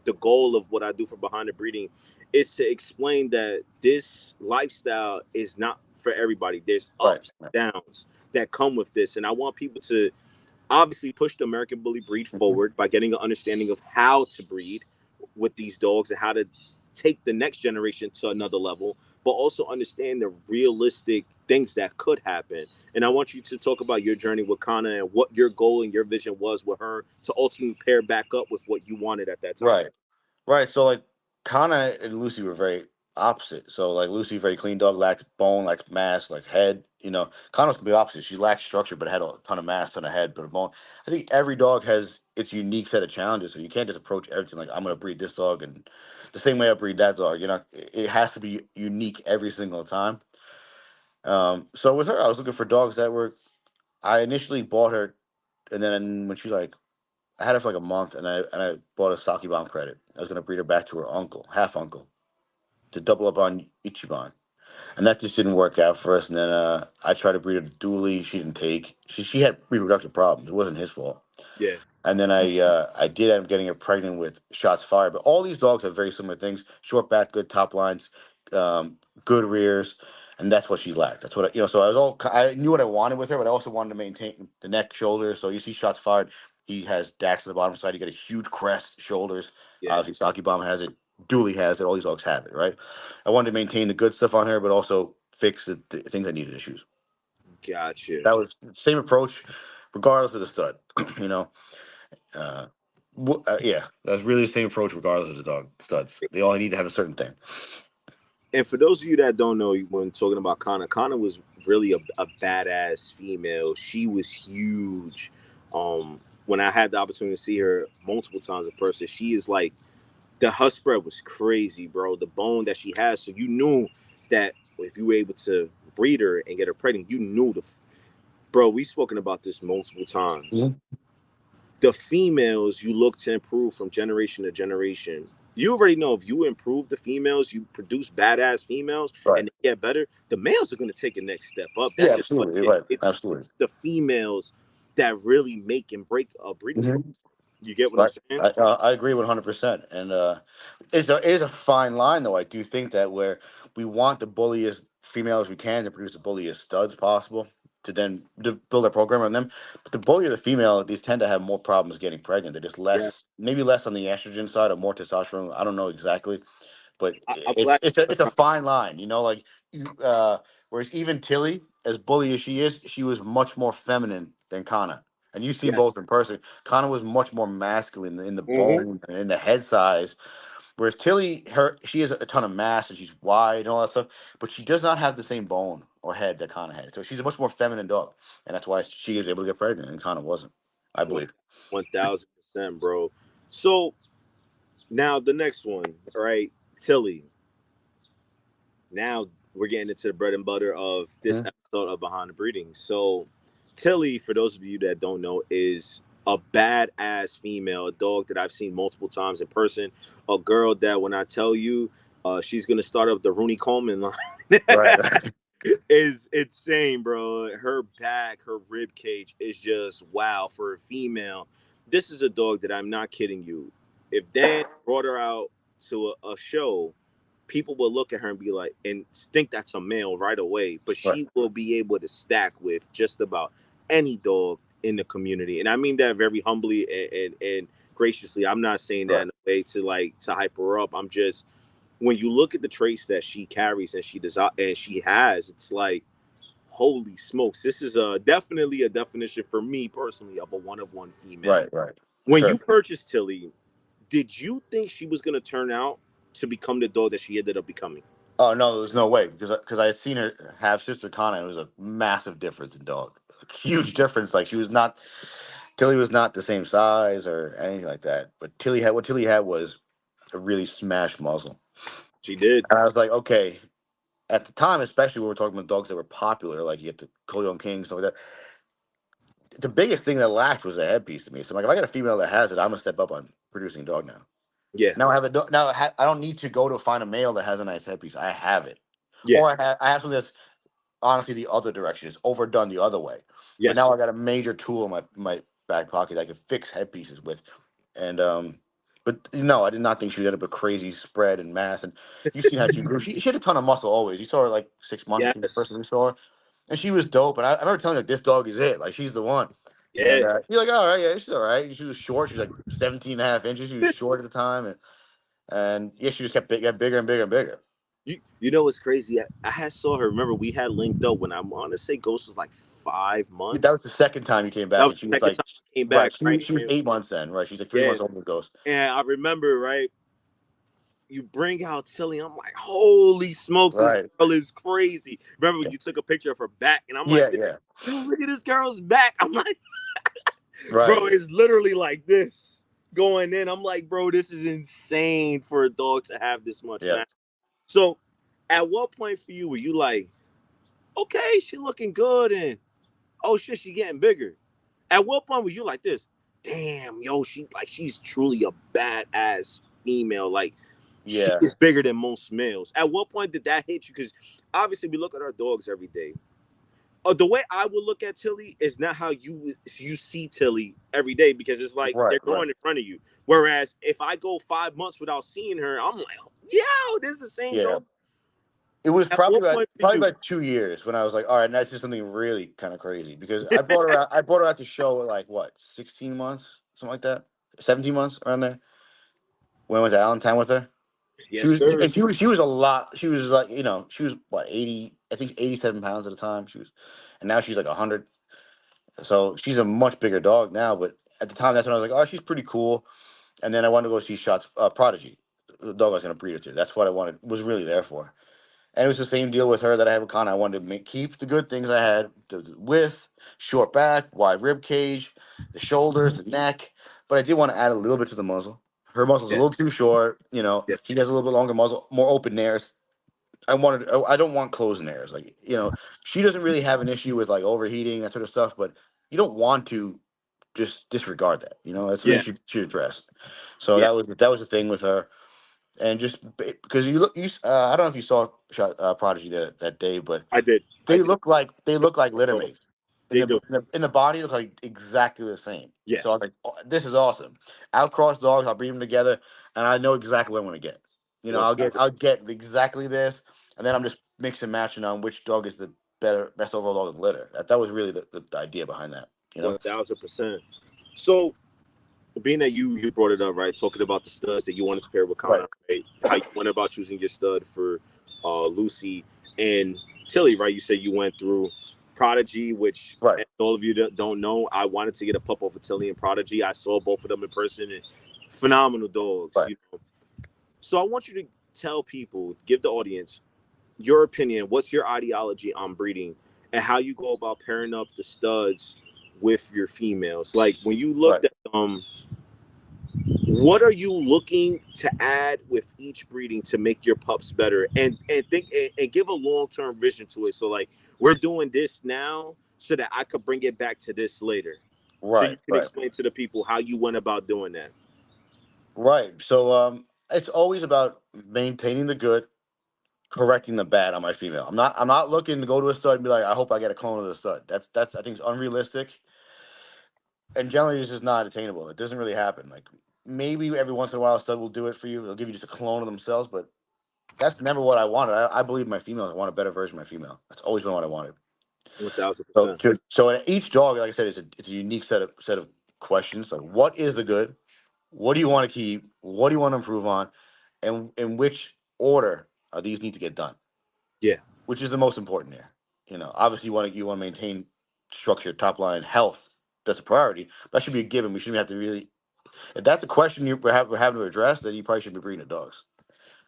the goal of what I do for behind the breeding is to explain that this lifestyle is not for everybody. There's right, ups and downs that come with this, and I want people to obviously push the American Bully breed hmm forward by getting an understanding of how to breed with these dogs and how to take the next generation to another level, but also understand the realistic things that could happen. And I want you to talk about your journey with Kana and what your goal and your vision was with her to ultimately pair back up with what you wanted at that time. right. Right. So like Kana and Lucy were very opposite. So like Lucy, very clean dog, lacked bone, lacked mass, lacked head. You know, Connor's could be opposite. She lacked structure, but had a ton of mass, ton of head, but a bone. I think every dog has its unique set of challenges. So you can't just approach everything like I'm gonna breed this dog and the same way I breed that dog. You know, it has to be unique every single time. So with her, I was looking for dogs that were. I initially bought her, and then when she like, I had her for like a month, and I bought a Saki Bomb credit. I was gonna breed her back to her uncle, half uncle, to double up on Ichiban, and that just didn't work out for us. And then I tried to breed her to Dooley. She didn't take. She had reproductive problems. It wasn't his fault. Yeah. And then I did end up getting her pregnant with Shots Fired. But all these dogs have very similar things: short back, good top lines, um, good rears, and that's what she lacked. That's what I, you know. So I knew what I wanted with her, but I also wanted to maintain the neck, shoulders. So you see Shots Fired. He has Dax on the bottom side. He got a huge crest, shoulders. Yeah. Obviously, Saki Bomb has it. Dooley has it. All these dogs have it, right? I wanted to maintain the good stuff on her, but also fix the things I needed issues. Gotcha. That was the same approach, regardless of the stud. you know, uh, yeah, that's really the same approach regardless of the dog studs. They all need to have a certain thing. And for those of you that don't know, when talking about Kanor, Kanor was really a badass female. She was huge. When I had the opportunity to see her multiple times in person, she is like her spread was crazy, bro. The bone that she has, so you knew that if you were able to breed her and get her pregnant, you knew bro. We've spoken about this multiple times. Mhm. The females you look to improve from generation to generation. You already know if you improve the females, you produce badass females, Right. and they get better. The males are going to take a next step up. Yeah, That's just what absolutely. it is. Right. Absolutely. It's the females that really make and break a breeding program. Mhm. You get what I'm Right. saying? I agree 100%. And it is a fine line, though. I do think that where we want the bulliest females we can to produce the bulliest studs possible to then build a program on them. But the bullier the female, these tend to have more problems getting pregnant. They're just Yeah. less, maybe less on the estrogen side or more testosterone. I don't know exactly, but I'm it's glad. it's a it's a fine line, like you. Whereas even Tilly, as bully as she is, she was much more feminine than Kana. And you've seen Yes. both in person. Kana was much more masculine in the Hmm. bone and in the head size, whereas Tilly, she has a ton of mass and she's wide and all that stuff, but she does not have the same bone or head that Kana had. So she's a much more feminine dog, and that's why she was able to get pregnant and Kana wasn't. I One believe. 1000%, bro. So now the next one, all right, Tilly. Now we're getting into the bread and butter of this Mhm. episode of Behind the Breeding. So, Tilly, for those of you that don't know, is a badass female, a dog that I've seen multiple times in person, a girl that when I tell you she's gonna start up the Rooney Coleman line, Right. is insane, bro. Her back, her rib cage is just wow for a female. This is a dog that I'm not kidding you. If Dan brought her out to a show, people will look at her and be like, and think that's a male right away. But Right. she will be able to stack with just about any dog in the community, and I mean that very humbly and graciously. I'm not saying that Right. in a way to like to hype her up. I'm just when you look at the traits that she carries and she does and she has, it's like holy smokes, this is definitely a definition for me personally of a one of one female. Right. Right. For When sure. you purchased Tilly, did you think she was going to turn out to become the dog that she ended up becoming? Oh no, there's no way because I had seen her have sister Kana. And it was a massive difference in dog, a huge difference. Like she was not Tilly was not the same size or anything like that. But Tilly had was a really smashed muzzle. She did. And I was like, okay. At the time, especially when we're talking about dogs that were popular, like you get the Coleon Kings, stuff like that. The biggest thing that lacked was a headpiece to me. So I'm like, if I got a female that has it, I'm gonna step up on producing a dog now. Yeah. Now I have a now I don't need to go to find a male that has a nice headpiece. I have it, Yeah. or I have something that's honestly the other direction. It's overdone the other way. But Yes. now I got a major tool in my back pocket that I can fix headpieces with. And but no, I did not think she would end up a crazy spread and mass. And you've seen how she grew. She had a ton of muscle always. You saw her like 6 months, I think the first time Yes. we saw her. And she was dope. And I remember telling her this dog is it. Like she's the one. And Yeah. you're like, all right, yeah, she's all right. She was short. She was like 17 and a half inches. She was short at the time. And yeah, she just got bigger and bigger and bigger. You know what's crazy? I had saw her. Remember, we had linked up when I want to say Ghost was like 5 months. That was the second time he came That back, was and she the was second like, time I came right, back, right? she was And 8 months then, right? She's like three yeah, months older than Ghost. and I remember, right? you bring out Tilly. I'm like, holy smokes, this Right. girl is crazy. Remember when you took a picture of her back, and I'm like, Yeah, yeah. yo, look at this girl's back. I'm like, bro, Right. it's literally like this going in. I'm like, bro, this is insane for a dog to have this much, Yeah. man. So, at what point for you were you like, okay, she looking good, and oh shit, she getting bigger? At what point were you like this? Damn, yo, she's truly a badass female. Like, she Yeah. is bigger than most males. At what point did that hit you? Because obviously we look at our dogs every day. The way I would look at Tilly is not how you see Tilly every day, because it's like Right, they're right. going in front of you. Whereas if I go 5 months without seeing her, I'm like, yo, this is the same Yeah. dog. It was At what point for probably you? about 2 years when I was like, all right, and that's just something really kind of crazy because I brought her out to show at like what, 16 months, something like that, 17 months around there. When I went to Allentown with her, Yes, sir. she was a lot. She was like, she was what, 80, I think 87 pounds at the time. And now she's like 100. So she's a much bigger dog now. But at the time, that's when I was like, oh, she's pretty cool. And then I wanted to go see Shots Prodigy, the dog I was going to breed her to. That's what I was really there for. And it was the same deal with her that I had with Kanor. I wanted to keep the good things I had: the width, short back, wide rib cage, the shoulders, the neck. But I did want to add a little bit to the muzzle. Her muzzle's a Yeah, little too short. yeah, He has a little bit longer muzzle, more open nares. I don't want closed nares. Like, she doesn't really have an issue with like overheating, that sort of stuff. But you don't want to just disregard that. That's something yeah, she should address. So yeah. that was the thing with her. And just because I don't know if you saw Prodigy that day, but I did. I they did. look like litter Bro, mates. In they the do. in the body, look like exactly the same. Yeah, So I was like, oh, this is awesome. Outcross dogs, I'll breed them together, and I know exactly what I'm gonna get. one thousand. I'll get exactly this, and then I'm just mix and matching on which dog is the best overall dog in the litter. That was really the idea behind that. 1,000%. So, being that you brought it up, right? Talking about the studs that you wanted to pair with Right. Connor, right? How you went about choosing your stud for Lucy and Tilly, right? You said you went through Prodigy, which, Right. as all of you that don't know, I wanted to get a pup over Tilly and Prodigy. I saw both of them in person, and phenomenal dogs. Right. So I want you to tell people, give the audience your opinion. What's your ideology on breeding, and how you go about pairing up the studs with your females? Like when you Right. looked at what are you looking to add with each breeding to make your pups better, and think and give a long-term vision to it? So like, we're doing this now so that I could bring it back to this later, so you Right. can Right. explain to the people how you went about doing that. Right. So it's always about maintaining the good, correcting the bad on my female. I'm not looking to go to a stud and be like, I hope I get a clone of the stud. That's I think it's unrealistic, and generally it's just not attainable. It doesn't really happen. Like, maybe every once in a while a stud will do it for you. They'll give you just a clone of themselves, but that's never what I wanted. I believe in my females. I want a better version of my female. That's always been what I wanted. One thousand So percent. each dog, like I said, it's a unique set of questions. Like, what is the good? What do you want to keep? What do you want to improve on? And in which order these need to get done? Yeah, Which is the most important here? Obviously you want to maintain structure, top line, health. That's a priority. That should be a given. We shouldn't have to really. If that's a question we're having to address, then you probably should be breeding the dogs.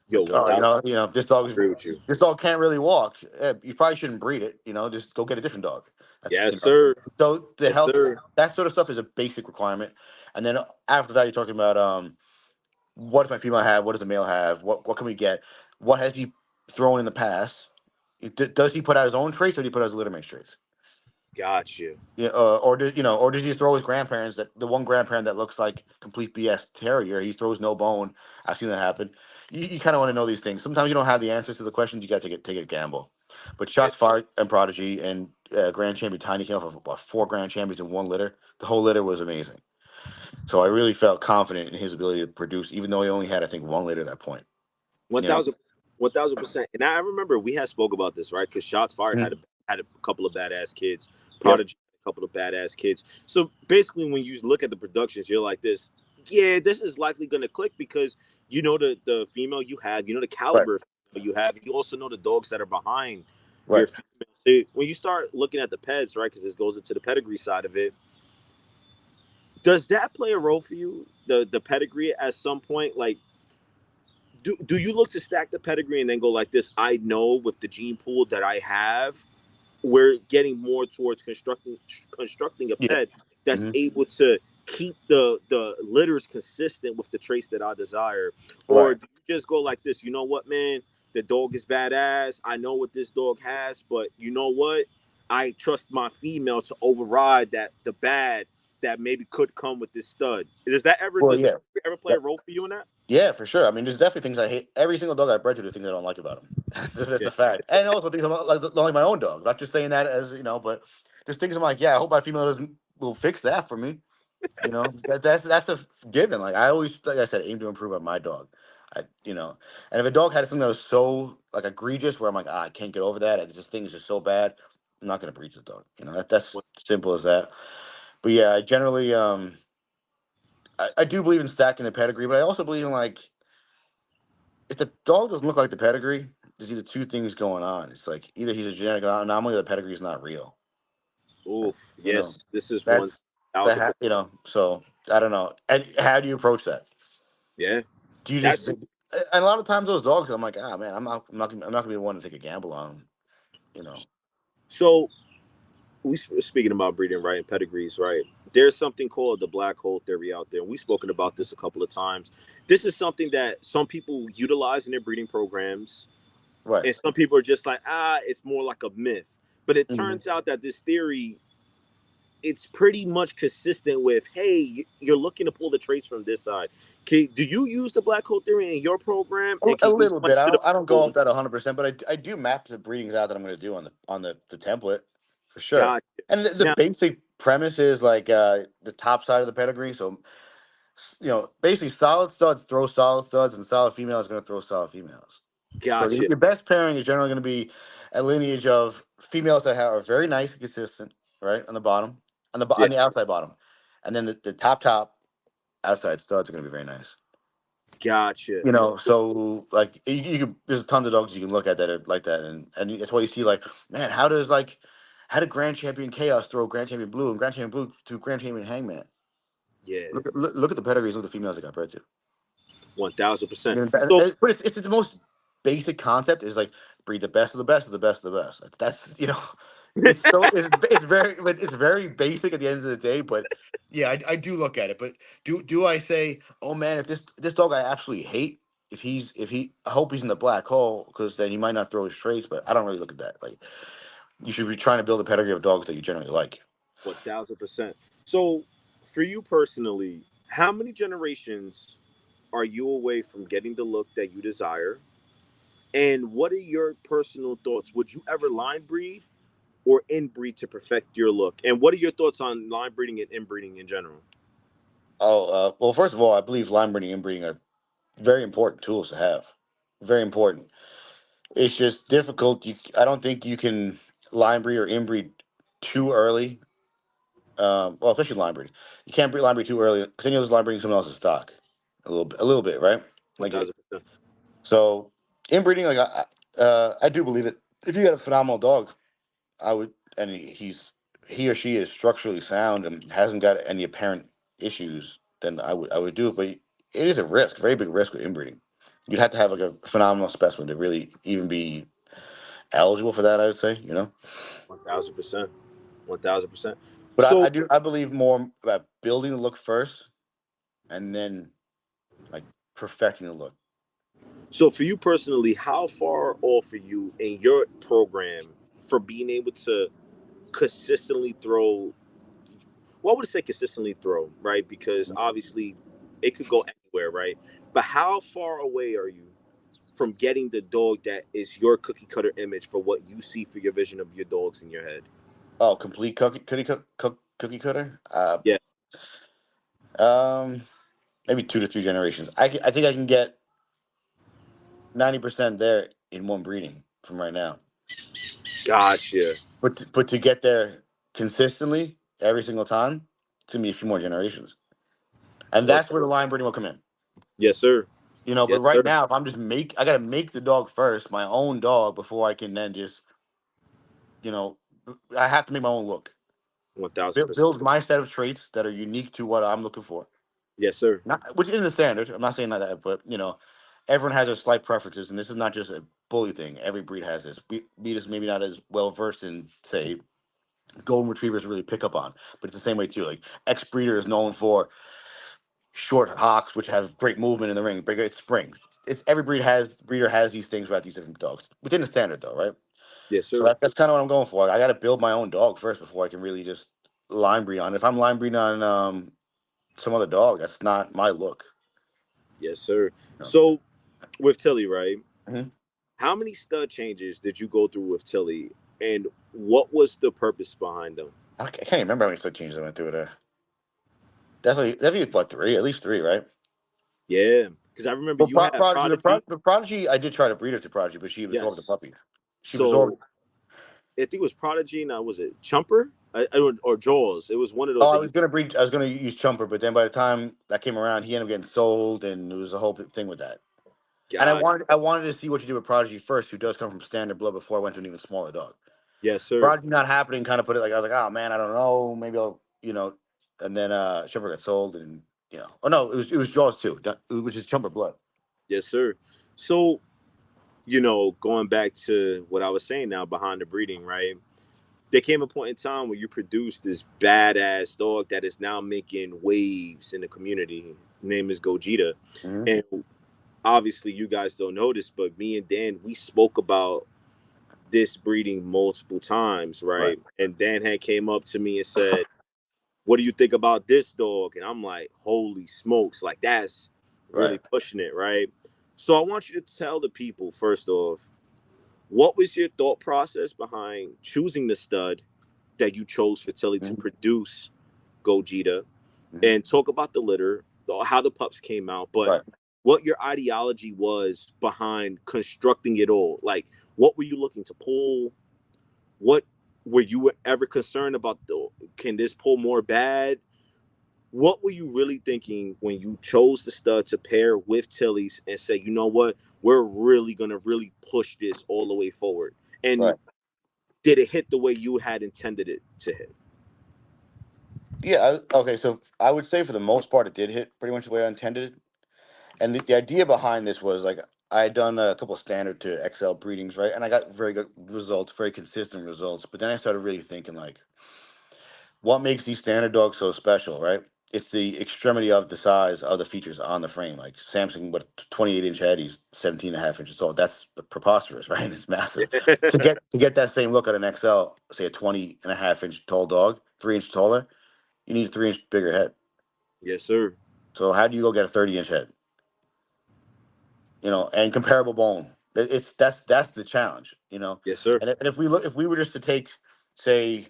yo, Like, one thousand. I agree with you. this dog can't really walk. You probably shouldn't breed it. Just go get a different dog. That- you Yes, know. sir. So the Yes, health, sir. that sort of stuff is a basic requirement. And then after that, you're talking about what does my female have? What does the male have? What can we get? What has he thrown in the past? Does he put out his own traits, or do he put out his littermate traits? Got you. Yeah, or does he throw his grandparents? That the one grandparent that looks like complete BS terrier, he throws no bone. I've seen that happen. You kind of want to know these things. Sometimes you don't have the answers to the questions. You got to take a gamble. But Yeah. Shots Fired and Prodigy and Grand Champion Tiny came off of about 4 Grand Champions in one litter. The whole litter was amazing. So I really felt confident in his ability to produce, even though he only had, I think, one litter at that point. One You know. thousand, 1,000%. And I remember we had spoke about this, right? Because Shots Fired Mhm. had a couple of badass kids. Yep. Prodigy had a couple of badass kids. So basically, when you look at the productions, you're like this. Yeah, this is likely going to click because you know the female you have, you know the Right. caliber you have. You also know the dogs that are behind your Right. female. So when you start looking at the peds, right? Because this goes into the pedigree side of it. Does that play a role for you? The pedigree at some point, like, do you look to stack the pedigree and then go like this? I know with the gene pool that I have, we're getting more towards constructing a Yeah. pet that's Hmm. able to keep the litters consistent with the traits that I desire, or Right. do you just go like this? You know what, man? The dog is badass. I know what this dog has, but you know what? I trust my female to override the bad that maybe could come with this stud. Well, Does the yeah. pedigree ever play a role for you in that? Yeah, for sure. I mean, there's definitely things I hate. Every single dog I've bred to, there's things I don't like about him. That's Yeah. a fact. And also things I'm like, don't like my own dog. Not just saying that as but there's things I'm like, yeah, I hope my female doesn't will fix that for me. That's a given. Like I always, like I said, aim to improve on my dog. And if a dog had something that was so like egregious, where I'm like, I can't get over that, and this thing is just so bad, I'm not gonna breed the dog. That's simple as that. But yeah, I generally, I do believe in stacking the pedigree, but I also believe in like if the dog doesn't look like the pedigree, there's either two things going on. It's like either he's a genetic anomaly or the pedigree is not real. Oof. You know, Yes, this is one that's thousand percent. So I don't know. And how do you approach that? Yeah, Do you just that's and a lot of times those dogs, I'm like, ah, man, I'm not gonna be the one to take a gamble on. You know, so. Speaking about breeding, right, and pedigrees, right? There's something called the black hole theory out there. And we've spoken about this a couple of times. This is something that some people utilize in their breeding programs, right? and some people are just like, it's more like a myth. But it Hmm. turns out that this theory, it's pretty much consistent with, hey, you're looking to pull the traits from this side. Do you use the black hole theory in your program? And A can you little explain bit. to the I don't go people? off that 100%, but I do map the breedings out that I'm going to do on the template for sure. God, And the now, basic premise is like the top side of the pedigree. So basically solid studs throw solid studs, and solid female is going to throw solid females. So gotcha. your best pairing is generally going to be a lineage of females that are very nice and consistent, right on the bottom, Yeah, on the outside bottom, and then the top outside studs are going to be very nice. gotcha. So like you could, there's tons of dogs you can look at that are like that, and that's why you see like, man, how did Grand Champion Chaos throw Grand Champion Blue and Grand Champion Blue to Grand Champion Hangman? Yeah, Look at the pedigrees of the females that got bred to. 1000%. So, But it's the most basic concept is like breed the best of the best of the best of the best. That's it's very basic at the end of the day. But yeah, I do look at it. But do I say, oh man, if this dog I absolutely hate, if he I hope he's in the black hole because then he might not throw his traits. But I don't really look at that. Like you should be trying to build a pedigree of dogs that you generally like. 1000%. So, for you personally, how many generations are you away from getting the look that you desire? And what are your personal thoughts? Would you ever line breed or inbreed to perfect your look? And what are your thoughts on line breeding and inbreeding in general? Oh, well, first of all, I believe line breeding and breeding are very important tools to have. Very important. It's just difficult. I don't think you can line breed or inbreed too early. Well, especially line breed. You can't breed line breed too early because then you'll just line breeding someone else's stock. A little bit, right? Like it. 1000%. So inbreeding, like I do believe it. If you got a phenomenal dog, I would, and he or she is structurally sound and hasn't got any apparent issues, then I would do it. But it is a risk, very big risk with inbreeding. You'd have to have like a phenomenal specimen to really even be eligible for that. I would say, 1000%. 1000%. But So, I believe more about building the look first and then like perfecting the look. so for you personally, how far off are you in your program for being able to consistently throw, well, I would say consistently throw, right? Because obviously it could go anywhere, right? But how far away are you from getting the dog that is your cookie cutter image for what you see for your vision of your dogs in your head? Oh, complete cookie cutter. Yeah, Um, Maybe 2 to 3 generations. I think I can get 90% there in one breeding from right now. gotcha. But to get there consistently every single time, it's gonna be a few more generations, and What? that's where the line breeding will come in. Yes, sir. But Yes, right sir. now, if I'm I gotta make the dog first, my own dog, before I can then just, you know, I have to make my own look. 1000%. Build my set of traits that are unique to what I'm looking for. Yes, sir. Not which isn't the standard. I'm not saying that, but everyone has their slight preferences, and this is not just a bully thing. Every breed has this. Breed is maybe not as well versed in, say, golden retrievers really pick up on, but it's the same way too. Like X breeder is known for short hocks, which have great movement in the ring, great springs. It's every breeder has these things about these different dogs within the standard though, right? Yes, So sir. that's kind of what I'm going for. I got to build my own dog first before I can really just line breed on. If I'm line breeding on some other dog, that's not my look. Yes, sir. You So with Tilly, right? know? How many stud changes did you go through with Tilly, and what was the purpose behind them? I can't remember how many slip changes I went through there. Definitely, what, three? At least three, right? Yeah, because I remember Well, you had Prodigy, Prodigy. the Prodigy, I did try to breed her to Prodigy, but she absorbed the Yes. puppy. She absorbed. So I think it was Prodigy. Now was it Chumper or Jaws? It was one of Oh, those that you. I was gonna use Chumper, but then by the time that came around, he ended up getting sold, and there was a whole thing with that. And Got. I wanted to see what you do with Prodigy first, who does come from standard blood before I went to an even smaller dog. Yes, sir. Prodigy not happening, kind of put it like I was like, oh man, I don't know, maybe I'll, and then Chumper got sold, and oh no, it was Jaws too, which is Chumper blood. Yes, sir. So going back to what I was saying now behind the breeding, right? There came a point in time where you produced this badass dog that is now making waves in the community. Name is Gogeta. Mm-hmm. And obviously you guys don't know this, but me and Dan, we spoke about this breeding multiple times, Right, right? And Dan had came up to me and said, what do you think about this dog? And I'm like, holy smokes, like that's really right. pushing it, right? So I want you to tell the people, first off, what was your thought process behind choosing the stud that you chose for Tilly to Mm-hmm. produce Gogeta, Mm-hmm. and talk about the litter, how the pups came out, but Right. what your ideology was behind constructing it all. Like, what were you looking to pull? What were you ever concerned about? Can this pull more bad? What were you really thinking when you chose the stud to pair with Tilly's and say, you know what, we're really gonna really push this all the way forward? And Right. did it hit the way you had intended it to hit? Yeah. Okay. So I would say for the most part, it did hit pretty much the way I intended it. And the idea behind this was like I had done a couple of standard to XL breedings, right? And I got very good results, very consistent results. But then I started really thinking like, what makes these standard dogs so special, right? It's the extremity of the size of the features on the frame. Like Samsung, what, 28-inch head, he's 17 and a half inches tall. That's preposterous, right? It's massive. To get that same look at an XL, say a 20 and a half inch tall dog, 3 inch taller, you need a 3 inch bigger head. Yes, sir. So how do you go get a 30-inch head? And comparable bone. It's that's the challenge. Yes, sir. And if we were just to take, say,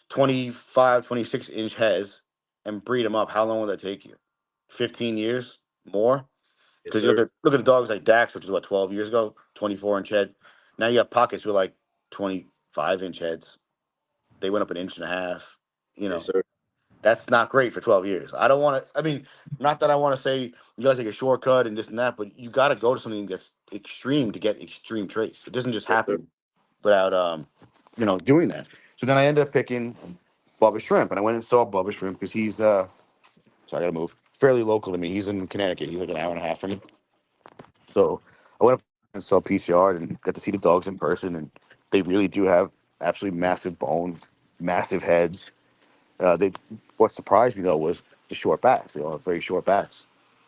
25, 26-inch heads and breed them up, how long will that take you? 15 years more? Yes, Because you sir. look at the dogs like Dax, which is what, 12 years ago, 24-inch head. Now you have pockets with like 25-inch heads. They went up an inch and a half. You Yes, know, sir. that's not great for 12 years. I don't want to, I mean, not that I want to say you got to take a shortcut and this and that, but you got to go to something that's extreme to get extreme traits. It doesn't just Yes, sir. happen without, doing that. So then I ended up picking Bubba Shrimp, and I went and saw Bubba Shrimp because he's, so I got to move, fairly local to me. He's in Connecticut. He's like an hour and a half from me. So I went up and saw PCR and got to see the dogs in person, and they really do have absolutely massive bone, massive heads. They What surprised me though was the short backs. They all have very short backs.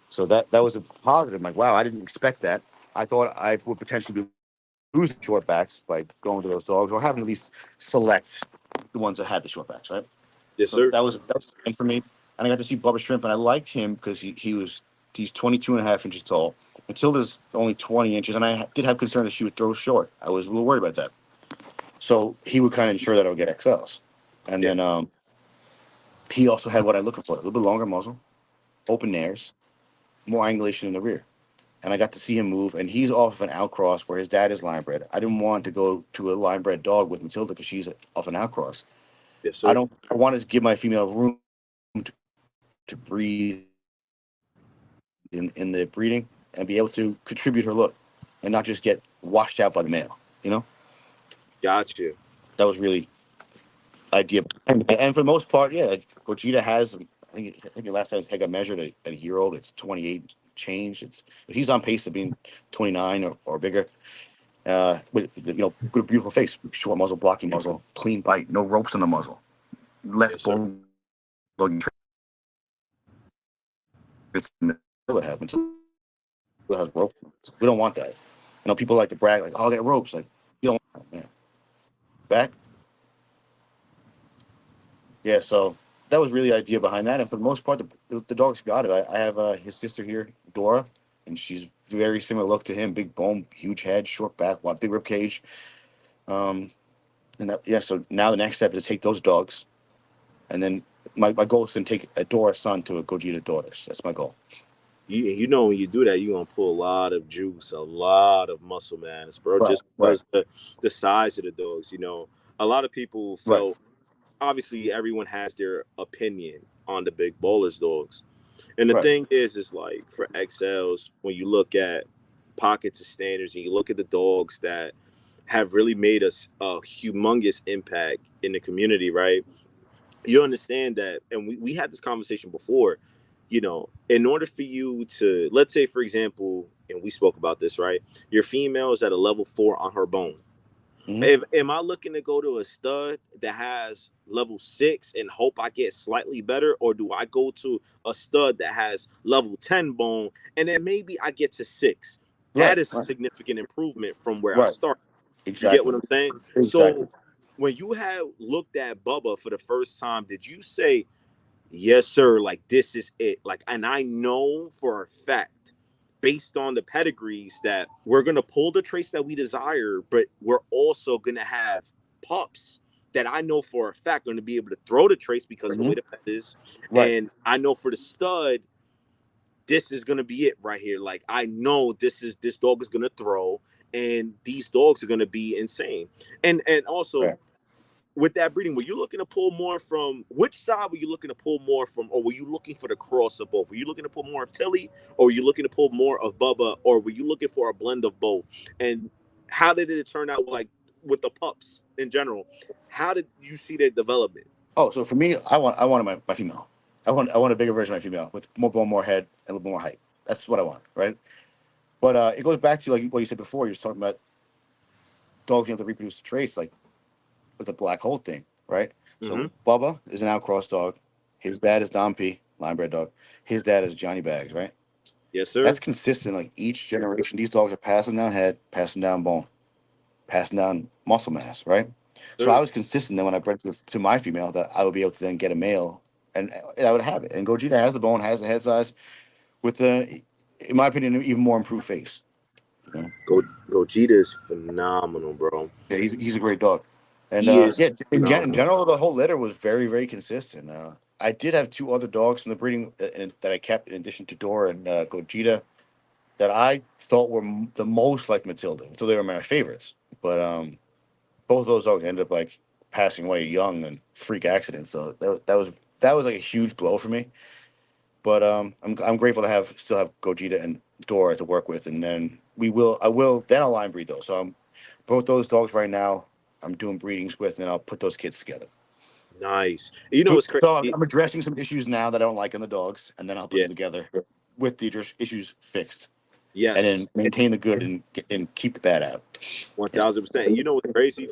So that was a positive. I'm like, wow, I didn't expect that. I thought I would potentially be losing short backs by going to those dogs or having at least select the ones that had the short backs, right? Yes, So sir. that's and for me. And I got to see Bubba Shrimp, and I liked him because he's 22 and a half inches tall. Matilda's only 20 inches, and I did have concern that she would throw short. I was a little worried about that. So he would kind of ensure that I would get XLs. And Yeah. then he also had what I'm looking for: a little bit longer muzzle, open nares, more angulation in the rear. And I got to see him move, and he's off of an outcross where his dad is line bred. I didn't want to go to a line bred dog with Matilda because she's off an outcross. Yes, I sir. don't. I wanted to give my female room to breathe in the breeding and be able to contribute her look, and not just get washed out by the male. Got you. That was really idea. And for the most part, yeah, Gogeta has. I think the last time his head got measured at a year old, it's 28. change. He's on pace to being 29 or bigger. With good, beautiful face, short muzzle, blocky muzzle, clean bite, no ropes in the muzzle, less Yes, sir. bulldog traits than Matilda has. Matilda has ropes. We don't want that. People like to brag like, "Oh, I'll get ropes." Like, you don't want that, man. Back. Yeah, so that was really the idea behind that, and for the most part, the dogs got it. I have his sister here, Dora, and she's very similar look to him: big bone, huge head, short back, big rib cage. Um, and so now the next step is to take those dogs, and then my goal is to take a Dora son to a Gogeta daughters. That's my goal. When you do that, you're gonna pull a lot of juice, a lot of muscle mass, bro. Right, Just right, because the size of the dogs, a lot of people right, felt obviously everyone has their opinion on the big bowlers dogs. And the right. thing is like for XLs, when you look at pockets of standards and you look at the dogs that have really made us a humongous impact in the community, right? You understand that, and we had this conversation before, in order for you to, let's say, for example, and we spoke about this, right? Your female is at a level 4 on her bone. Mm-hmm. If am I looking to go to a stud that has level 6 and hope I get slightly better, or do I go to a stud that has level 10 bone and then maybe I get to 6? That Right, is a right, significant improvement from where I right. start. You get what Exactly, I'm saying? exactly. So when you had looked at Bubba for the first time, did you say, yes, sir, like this is it? Like, and I know for a fact, based on the pedigrees, that we're gonna pull the traits that we desire, but we're also gonna have pups that I know for a fact are gonna be able to throw the traits because of the Mm-hmm. way the pet is. Right. And I know for the stud, this is gonna be it right here. Like I know this dog is gonna throw, and these dogs are gonna be insane. And also Right. with that breeding, were you looking to pull more from which side were you looking to pull more from, or were you looking for the cross of both? Were you looking to pull more of Tilly, or were you looking to pull more of Bubba, or were you looking for a blend of both? And how did it turn out, like with the pups in general? How did you see their development? Oh, so for me, I wanted my female. I want a bigger version of my female with more bone, more head, and a little bit more height. That's what I want, right? But it goes back to like what you said before. You were talking about dogs being able to reproduce the traits, like with the black hole thing, right? Mm-hmm. So Bubba is an outcross dog. His dad is Dom P, line bred dog. His dad is Johnny Bags, right? Yes, That's sir. consistent. Like each generation, these dogs are passing down head, passing down bone, passing down muscle mass, right? So I Sir. was consistent then when I bred to my female that I would be able to then get a male and I would have it. And Gogeta has the bone, has the head size with the, in my opinion, even more improved face. You know? Go Gogeta is phenomenal, bro. Yeah, he's a great dog. And He is yeah, in phenomenal. general, the whole litter was very, very consistent. I did have two other dogs from the breeding that I kept in addition to Dora and Gogeta that I thought were the most like Matilda. So they were my favorites. But both of those dogs ended up like passing away young and freak accidents. So that was like a huge blow for me. But I'm grateful to still have Gogeta and Dora to work with, and then then I'll line breed those. So both those dogs right now I'm doing breedings with, and I'll put those kids together. Nice. So, It's so crazy. I'm addressing some issues now that I don't like in the dogs, and then I'll put Yeah. them together with the issues fixed, and Yes. then maintain the good and keep the bad out. Yeah. 1000%. And you know what's crazy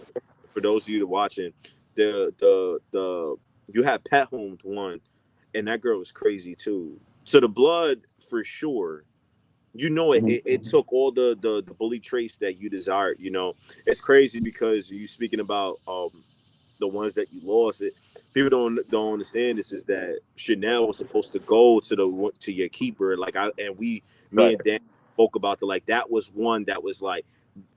for those of you that watching, the you had Pet Homed one, and that girl was crazy too. So the blood for sure. It Mhm. took all the bully traits that you desired. It's crazy because you speaking about the ones that you lost. People don't understand this is that Chanel was supposed to go to your keeper. Like me Right. and Dan spoke about like that was one that was like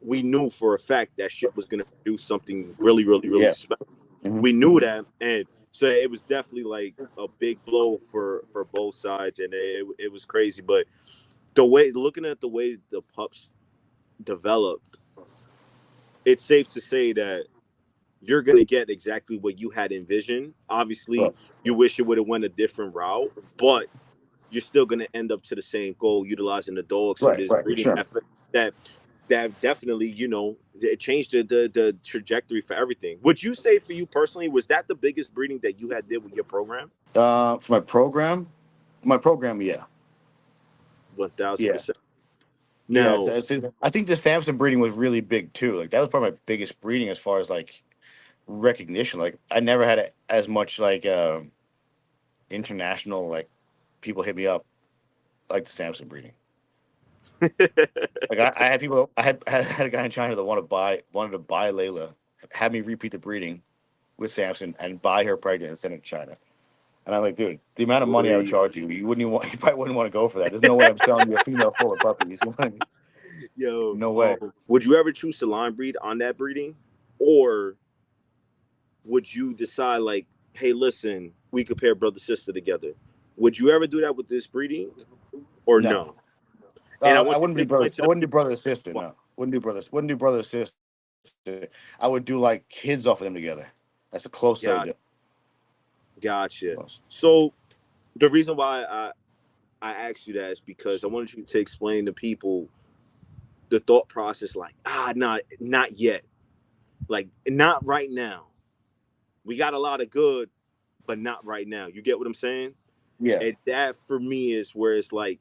we knew for a fact that shit was gonna do something really really really Yeah. special. Hmm. We knew that, and so it was definitely like a big blow for both sides, and it was crazy. But looking at the way the pups developed, it's safe to say that you're going to get exactly what you had envisioned. Obviously, Right. you wish it would have went a different route, but you're still going to end up to the same goal utilizing the dogs through Right. this Right. breeding Sure. effort that definitely, it changed the trajectory for everything. Would you say for you personally, was that the biggest breeding that you had did with your program? For my program, yeah. Yeah. 1000%. Yeah, Now, I think the Samson breeding was really big too. Like that was probably my biggest breeding as far as like recognition. Like I never had as much like international like people hit me up like the Samson breeding. Like I had people I had a guy in China that wanted to buy Layla, had me repeat the breeding with Samson and buy her pregnant and send it to China. And I'm like, dude, the amount of money I would charge you, you wouldn't even want, you probably wouldn't want to go for that. There's no way I'm selling you a female full of puppies. You know what I mean? yo, No way. would you ever choose to line breed on that breeding, or would you decide like, hey, listen, we could pair brother sister together? Would you ever do that with this breeding, or No. no? And I I want you wouldn't to do explain brothers. to I the wouldn't do people. brother and sister. No, wouldn't do brother and sister. I would do like kids off of them together. That's the closest I would Got, do. gotcha. Close. So the reason why I asked you that is because I wanted you to explain to people the thought process. Like, not yet. Like, not right now. We got a lot of good, but not right now. You get what I'm saying? Yeah. And that for me is where it's like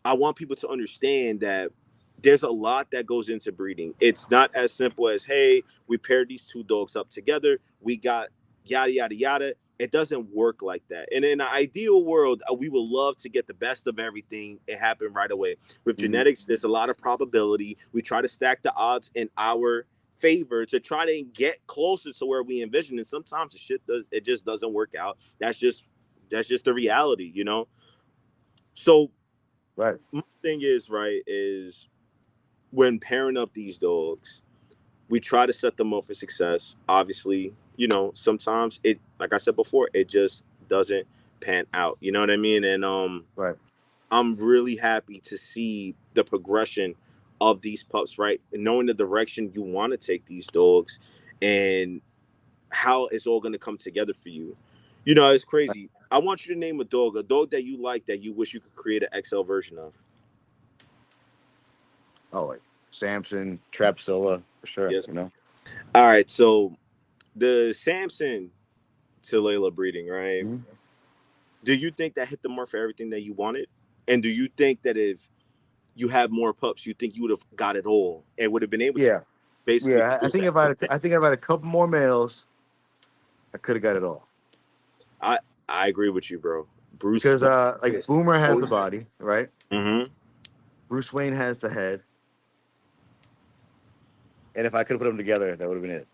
I want people to understand that there's a lot that goes into breeding. It's not as simple as, hey, we paired these two dogs up together, we got yada yada yada. It doesn't work like that. And in an ideal world, we would love to get the best of everything. It happened right away. With Mhm. genetics, there's a lot of probability. We try to stack the odds in our favor to try to get closer to where we envision. And sometimes the shit does it just doesn't work out. That's just the reality, you know. So Right. my thing is right is when pairing up these dogs, we try to set them up for success. Obviously, sometimes it, like I said before, it just doesn't pan out. You know what I mean? And Right. I'm really happy to see the progression of these pups, right? And knowing the direction you want to take these dogs and how it's all going to come together for you. It's crazy. I want you to name a dog that you like that you wish you could create an XL version of. Oh, like Samson, Trapzilla, for sure. Yes. You know. All right. So the Samson to Layla breeding, right? Mhm. Do you think that hit the mark for everything that you wanted? And do you think that if you had more pups, you think you would have got it all and would have been able to Yeah. basically Yeah. produce that? I think if I had a couple more males, I could have got it all. I I agree with you, bro. Bruce Because like is Boomer has the always. body, right? Mm-hmm. Bruce Wayne has the head. And if I could have put them together, that would have been it.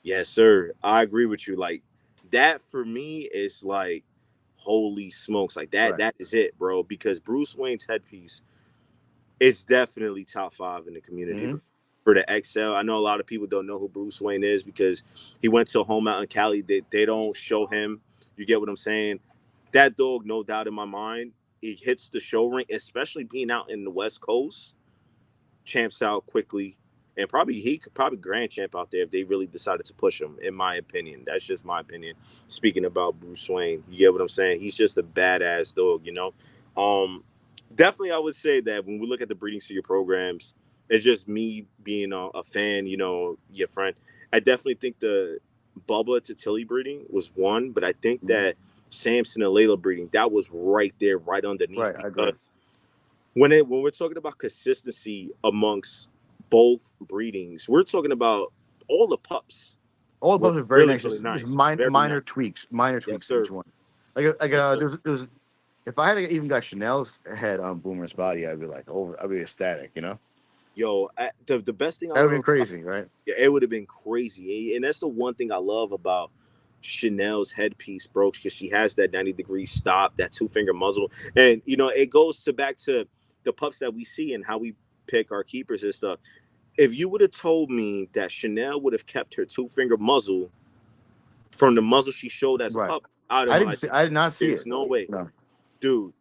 Yes, sir. I agree with you. Like that for me is like holy smokes. Like that Right. that is it, bro. Because Bruce Wayne's headpiece is definitely top 5 in the community, Mm-hmm. bro. For the XL. I know a lot of people don't know who Bruce Wayne is because he went to a home out in Cali. They don't show him. You get what I'm saying? That dog, no doubt in my mind, he hits the show ring, especially being out in the West Coast, champs out quickly. And probably he could probably grand champ out there if they really decided to push him, in my opinion. That's just my opinion. Speaking about Bruce Wayne, you get what I'm saying? He's just a badass dog. Definitely I would say that when we look at the breeding studio programs, it's just me being a fan, your friend. I definitely think the Bubba to Tilly breeding was one, but I think Mm-hmm. that Samson and Layla breeding, that was right there, right underneath Right. I agree. because when we're talking about consistency amongst both breedings, we're talking about all the pups All the were pups are very really, nice. really Just nice. Very nice. minor Yes, tweaks to sir. each one. Yes, sir. There's if I had even got Chanel's head on Boomer's body, I'd be like I'd be ecstatic, you know? Yo, the best thing I That would be love about, crazy, right? yeah, it would have been crazy. And that's the one thing I love about Chanel's headpiece, bro, because she has that 90-degree stop, that two-finger muzzle. And, it goes back to the pups that we see and how we pick our keepers and stuff. If you would have told me that Chanel would have kept her two-finger muzzle from the muzzle she showed as a Right. pup, I'd have been like, I did not see there's it. no way. No. Dude,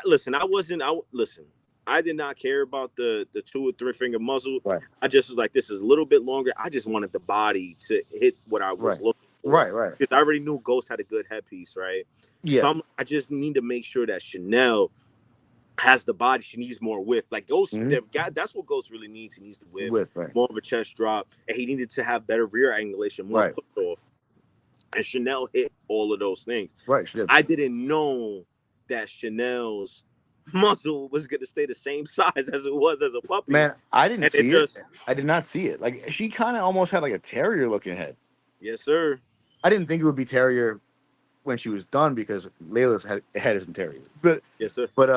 listen, listen, I did not care about the 2 or 3 finger muzzle. Right. I just was like, this is a little bit longer. I just wanted the body to hit what I was Right. looking for. Right. Because I already knew Ghost had a good headpiece, right? Yeah. So I just need to make sure that Chanel has the body. She needs more width. Like Ghost, Mm-hmm. that's what Ghost really needs. He needs the width, Right. more of a chest drop, and he needed to have better rear angulation, more Right. push off. And Chanel hit all of those things. Right. She did. I didn't know that Chanel's muzzle was going to stay the same size as it was as a puppy. Man, I didn't And it see it. just, I did not see it. Like she kind of almost had like a terrier looking head. yes, sir. I didn't think it would be terrier when she was done because Layla's head isn't terrier. Yes, sir. But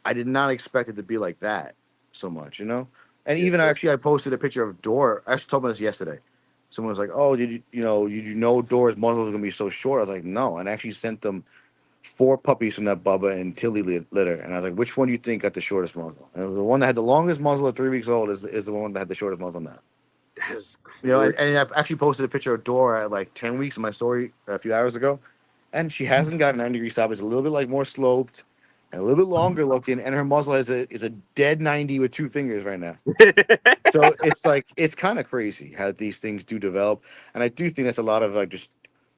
I did not expect it to be like that so much, you know. And Yes, even sir. actually, I posted a picture of Dora. I actually told me this yesterday. Someone was like, "Oh, did you know Dora's muzzle is gonna be so short?" I was like, "No," and I actually sent them 4 puppies from that Bubba and Tilly litter, and I was like, "Which one do you think got the shortest muzzle?" And it was the one that had the longest muzzle at 3 weeks old is the one that had the shortest muzzle now. That's You know, crazy. and I've actually posted a picture of Dora at like 10 weeks in my story a few hours ago, and she hasn't got a 90-degree stop. It's a little bit like more sloped and a little bit longer looking, and her muzzle is a dead 90 with 2 fingers right now. So it's like it's kind of crazy how these things do develop, and I do think that's a lot of like just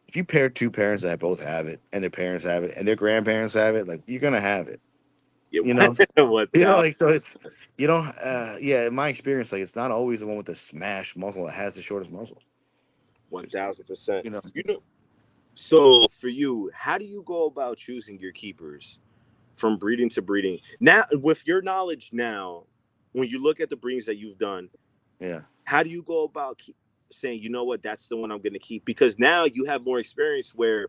if you pair two parents that both have it, and their parents have it, and their grandparents have it, like you're gonna have it, Yeah, you know. what You know, the like so it's you don't yeah, in my experience, like it's not always the one with the smash muzzle that has the shortest muzzle. It's just 1000%. you know. You know, so for you, how do you go about choosing your keepers from breeding to breeding? Now, with your knowledge now, when you look at the breedings that you've done, Yeah. how do you go about saying, you know what, that's the one I'm going to keep? Because now you have more experience where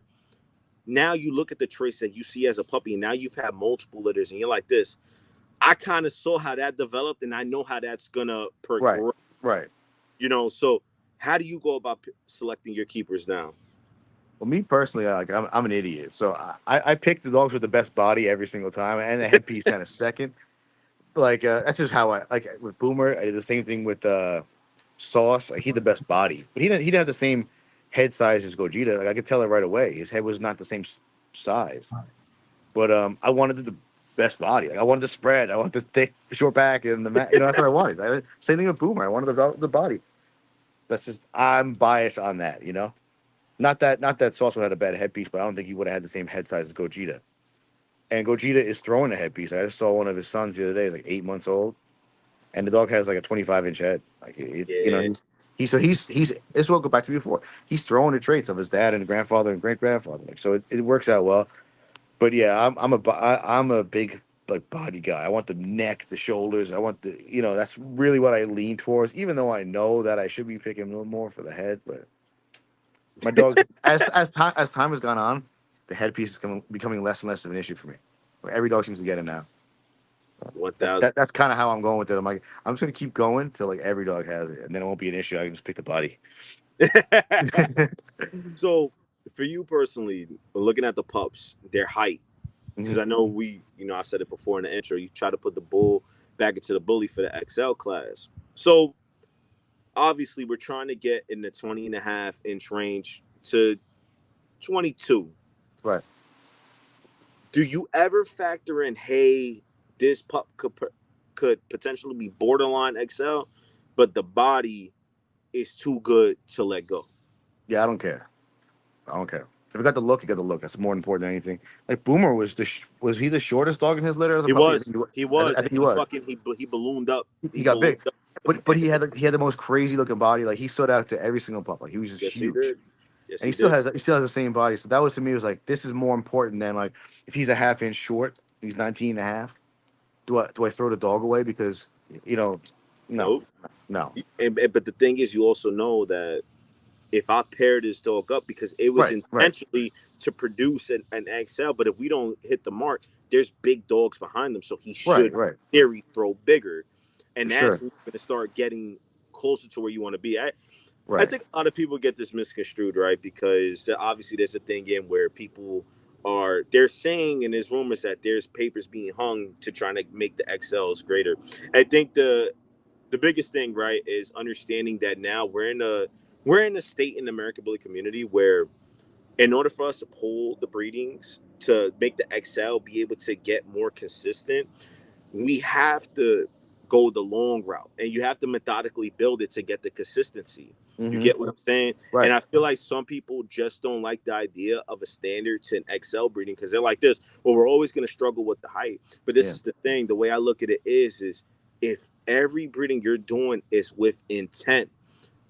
now you look at the traits that you see as a puppy, and now you've had multiple litters, and you're like this. I kind of saw how that developed, and I know how that's going to Right. progress, Right. so how do you go about selecting your keepers now? Well, me personally, like I'm an idiot, so I pick the dogs with the best body every single time, and the headpiece kind of second. Like that's just how I like with Boomer. I did the same thing with Sauce. Like, he had the best body, but he didn't have the same head size as Gogeta. Like I could tell it right away. His head was not the same size. But I wanted the best body. Like I wanted the spread. I wanted the thick, short back, and that's what I wanted. Same thing with Boomer. I wanted the body. That's just I'm biased on that. Not that Sauce would have had a bad headpiece, but I don't think he would have had the same head size as Gogeta. And Gogeta is throwing a headpiece. I just saw one of his sons the other day, like 8 months old, and the dog has like a 25-inch head. Like Yeah. he's this is what go back to before. He's throwing the traits of his dad and grandfather and great grandfather. Like so, it works out well. But yeah, I'm a big like body guy. I want the neck, the shoulders. I want that's really what I lean towards. Even though I know that I should be picking a little more for the head, but my dogs as time has gone on, the headpiece is becoming less and less of an issue for me. Every dog seems to get it now. One That's thousand. that, that's kind of how I'm going with it. I'm like, I'm just gonna keep going till like every dog has it, and then it won't be an issue. I can just pick the body. So, for you personally, looking at the pups, their height, because Mhm. I know I said it before in the intro, you try to put the bull back into the bully for the XL class. So, obviously, we're trying to get in the 20.5 inch range to 22. Right. Do you ever factor in, hey, this pup could potentially be borderline XL, but the body is too good to let go? Yeah, I don't care. I don't care. If you got the look, you got the look. That's more important than anything. Like Boomer was he the shortest dog in his litter as a He puppy? was, he was, I and think he was. he ballooned up. He He got ballooned big, up. but he had the most crazy looking body. Like he stood out to every single pup. Like he was just Yes, he huge, did. Yes, and he did. he still has the same body. So that was to me was like this is more important than like if he's a half inch short, he's 19 and a half. Do I throw the dog away because you know, no, Nope. no. But the thing is, you also know that if I pair this dog up, because it was Right, right, intentionally to produce an XL, but if we don't hit the mark, there's big dogs behind them, so he right, should, right. in theory, throw bigger, For and that's sure. when you're going to start getting closer to where you want to be. I Right. think a lot of people get this misconstrued, right? Because obviously there's a thing in where people they're saying, and there's rumors that there's papers being hung to trying to make the XLs greater. I think the biggest thing, right, is understanding that now we're in a state in the American bully community where, in order for us to pull the breedings to make the XL be able to get more consistent, we have to go the long route, and you have to methodically build it to get the consistency. You Mm-hmm. get what I'm saying? And Right. I feel like some people just don't like the idea of a standard to an XL breeding because they're like this. Well, we're always going to struggle with the height. But this Yeah. is the thing. The way I look at it is if every breeding you're doing is with intent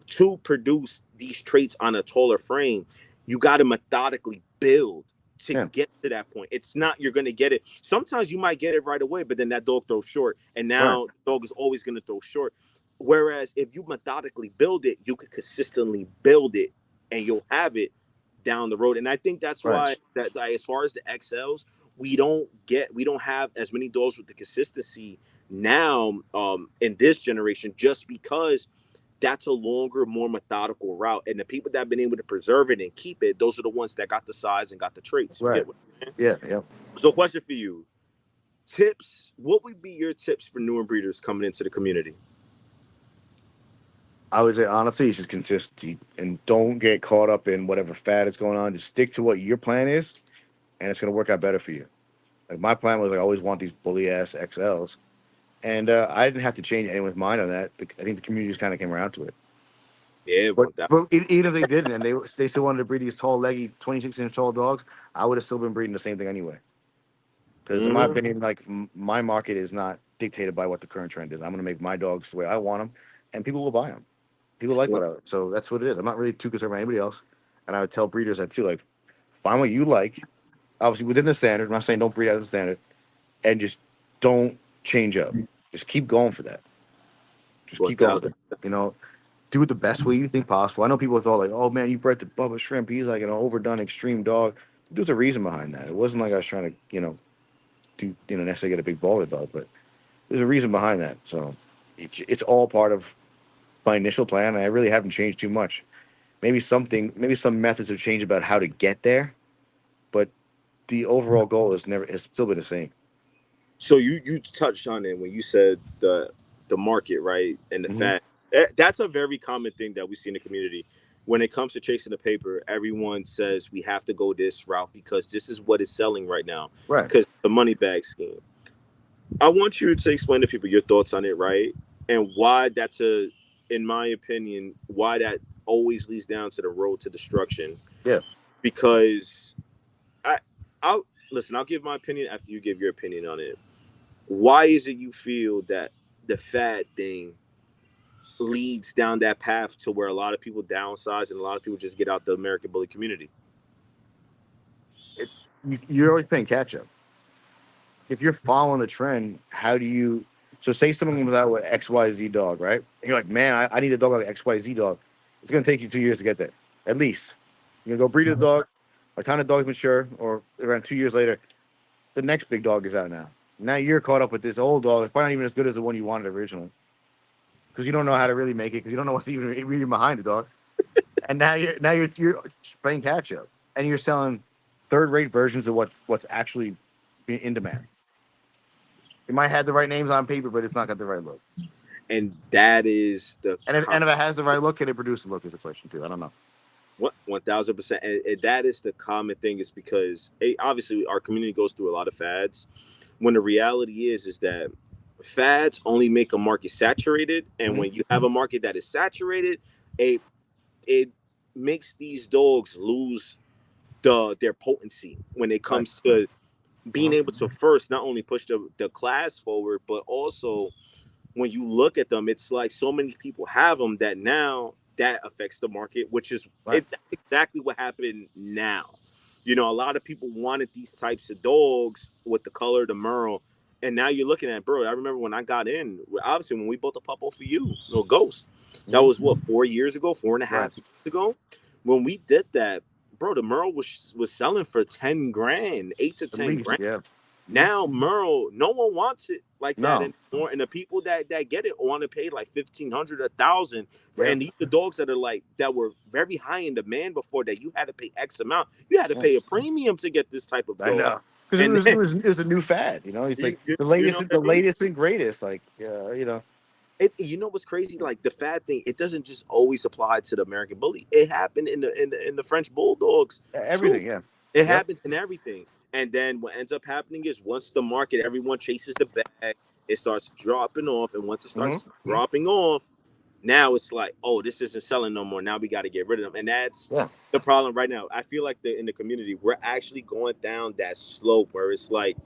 to produce these traits on a taller frame, you got to methodically build. to get to that point. It's not you're going to get it. Sometimes you might get it right away, but then that dog throws short, and now the dog is always going to throw short. Whereas if you methodically build it, you could consistently build it, and you'll have it down the road. And I think that's why that like, as far as the XLs, we don't have as many dogs with the consistency now in this generation, just because that's a longer, more methodical route. And the people that have been able to preserve it and keep it, those are the ones that got the size and got the traits. You get what I'm saying? Yeah. So question for you. Tips, what would be your tips for newer breeders coming into the community? I would say honestly, it's just consistency, and don't get caught up in whatever fad is going on. Just stick to what your plan is, and it's gonna work out better for you. Like my plan was, like, I always want these bully ass XLs, and I didn't have to change anyone's mind on that. I think the community just kind of came around to it. Yeah, But even if they didn't, and they still wanted to breed these tall, leggy, 26-inch tall dogs, I would have still been breeding the same thing anyway. Because in my opinion, like my market is not dictated by what the current trend is. I'm gonna make my dogs the way I want them, and people will buy them. People like what I like, so that's what it is. I'm not really too concerned about anybody else, and I would tell breeders that too. Like, find what you like, obviously within the standard. I'm not saying don't breed out of the standard, and just don't change up. Just keep going for that. Just keep going with it. You know, do it the best way you think possible. I know people thought like, oh man, you bred the Bubba Shrimp. He's like an overdone extreme dog. There's a reason behind that. It wasn't like I was trying to, necessarily get a big baller dog, but there's a reason behind that. So it's all part of my initial plan. And I really haven't changed too much. Maybe some methods have changed about how to get there, but the overall goal has still been the same. So you touched on it when you said the market, right, and the fact that's a very common thing that we see in the community. When it comes to chasing the paper, everyone says we have to go this route because this is what is selling right now. Right. Because the money bag scheme. I want you to explain to people your thoughts on it, right, and why that's in my opinion, why that always leads down to the road to destruction. Yeah. Because I'll listen. I'll give my opinion after you give your opinion on it. Why is it you feel that the fad thing leads down that path to where a lot of people downsize and a lot of people just get out the American bully community? You're always playing catch up. If you're following the trend, how do you? So say someone comes out with XYZ dog, right? And you're like, man, I need a dog like XYZ dog. It's gonna take you 2 years to get there, at least. You're gonna go breed a dog. By the time the dog's mature, or around 2 years later, the next big dog is out now. Now you're caught up with this old dog. It's probably not even as good as the one you wanted originally, because you don't know how to really make it. Because you don't know what's even behind the dog. And now you're playing catch up, and you're selling third-rate versions of what's actually in demand. It might have the right names on paper, but it's not got the right look. And that is the and if it has the right look, can it produce the look? Is the question too. I don't know. What 1000%, and that is the common thing, is because obviously our community goes through a lot of fads. When the reality is that fads only make a market saturated, and when you have a market that is saturated, it makes these dogs lose their potency when it comes to being able to first not only push the class forward, but also when you look at them, it's like so many people have them that now that affects the market, which is it's exactly what happened now. A lot of people wanted these types of dogs with the color, the Merle, and now you're looking at, bro, I remember when I got in, obviously when we built a Puppo for you, Ghost, that was what, 4 years ago, 4.5 years ago, when we did that, bro, the Merle was selling for 10 grand, 8 to 10 grand. Yeah. Now Merle, no one wants it like that anymore, and the people that get it want to pay like $1,500, $1,000, and these are dogs that were very high in demand before, that you had to pay X amount. You had to pay a premium to get this type of dog. I know, because it was a new fad. It's like the latest and greatest. Like, you know what's crazy? Like the fad thing, it doesn't just always apply to the American Bully. It happened in the French Bulldogs. Everything, too. It happens in everything. And then what ends up happening is once the market, everyone chases the bag, it starts dropping off. And once it starts dropping off, now it's like, oh, this isn't selling no more. Now we got to get rid of them. And that's the problem right now. I feel like in the community, we're actually going down that slope where it's like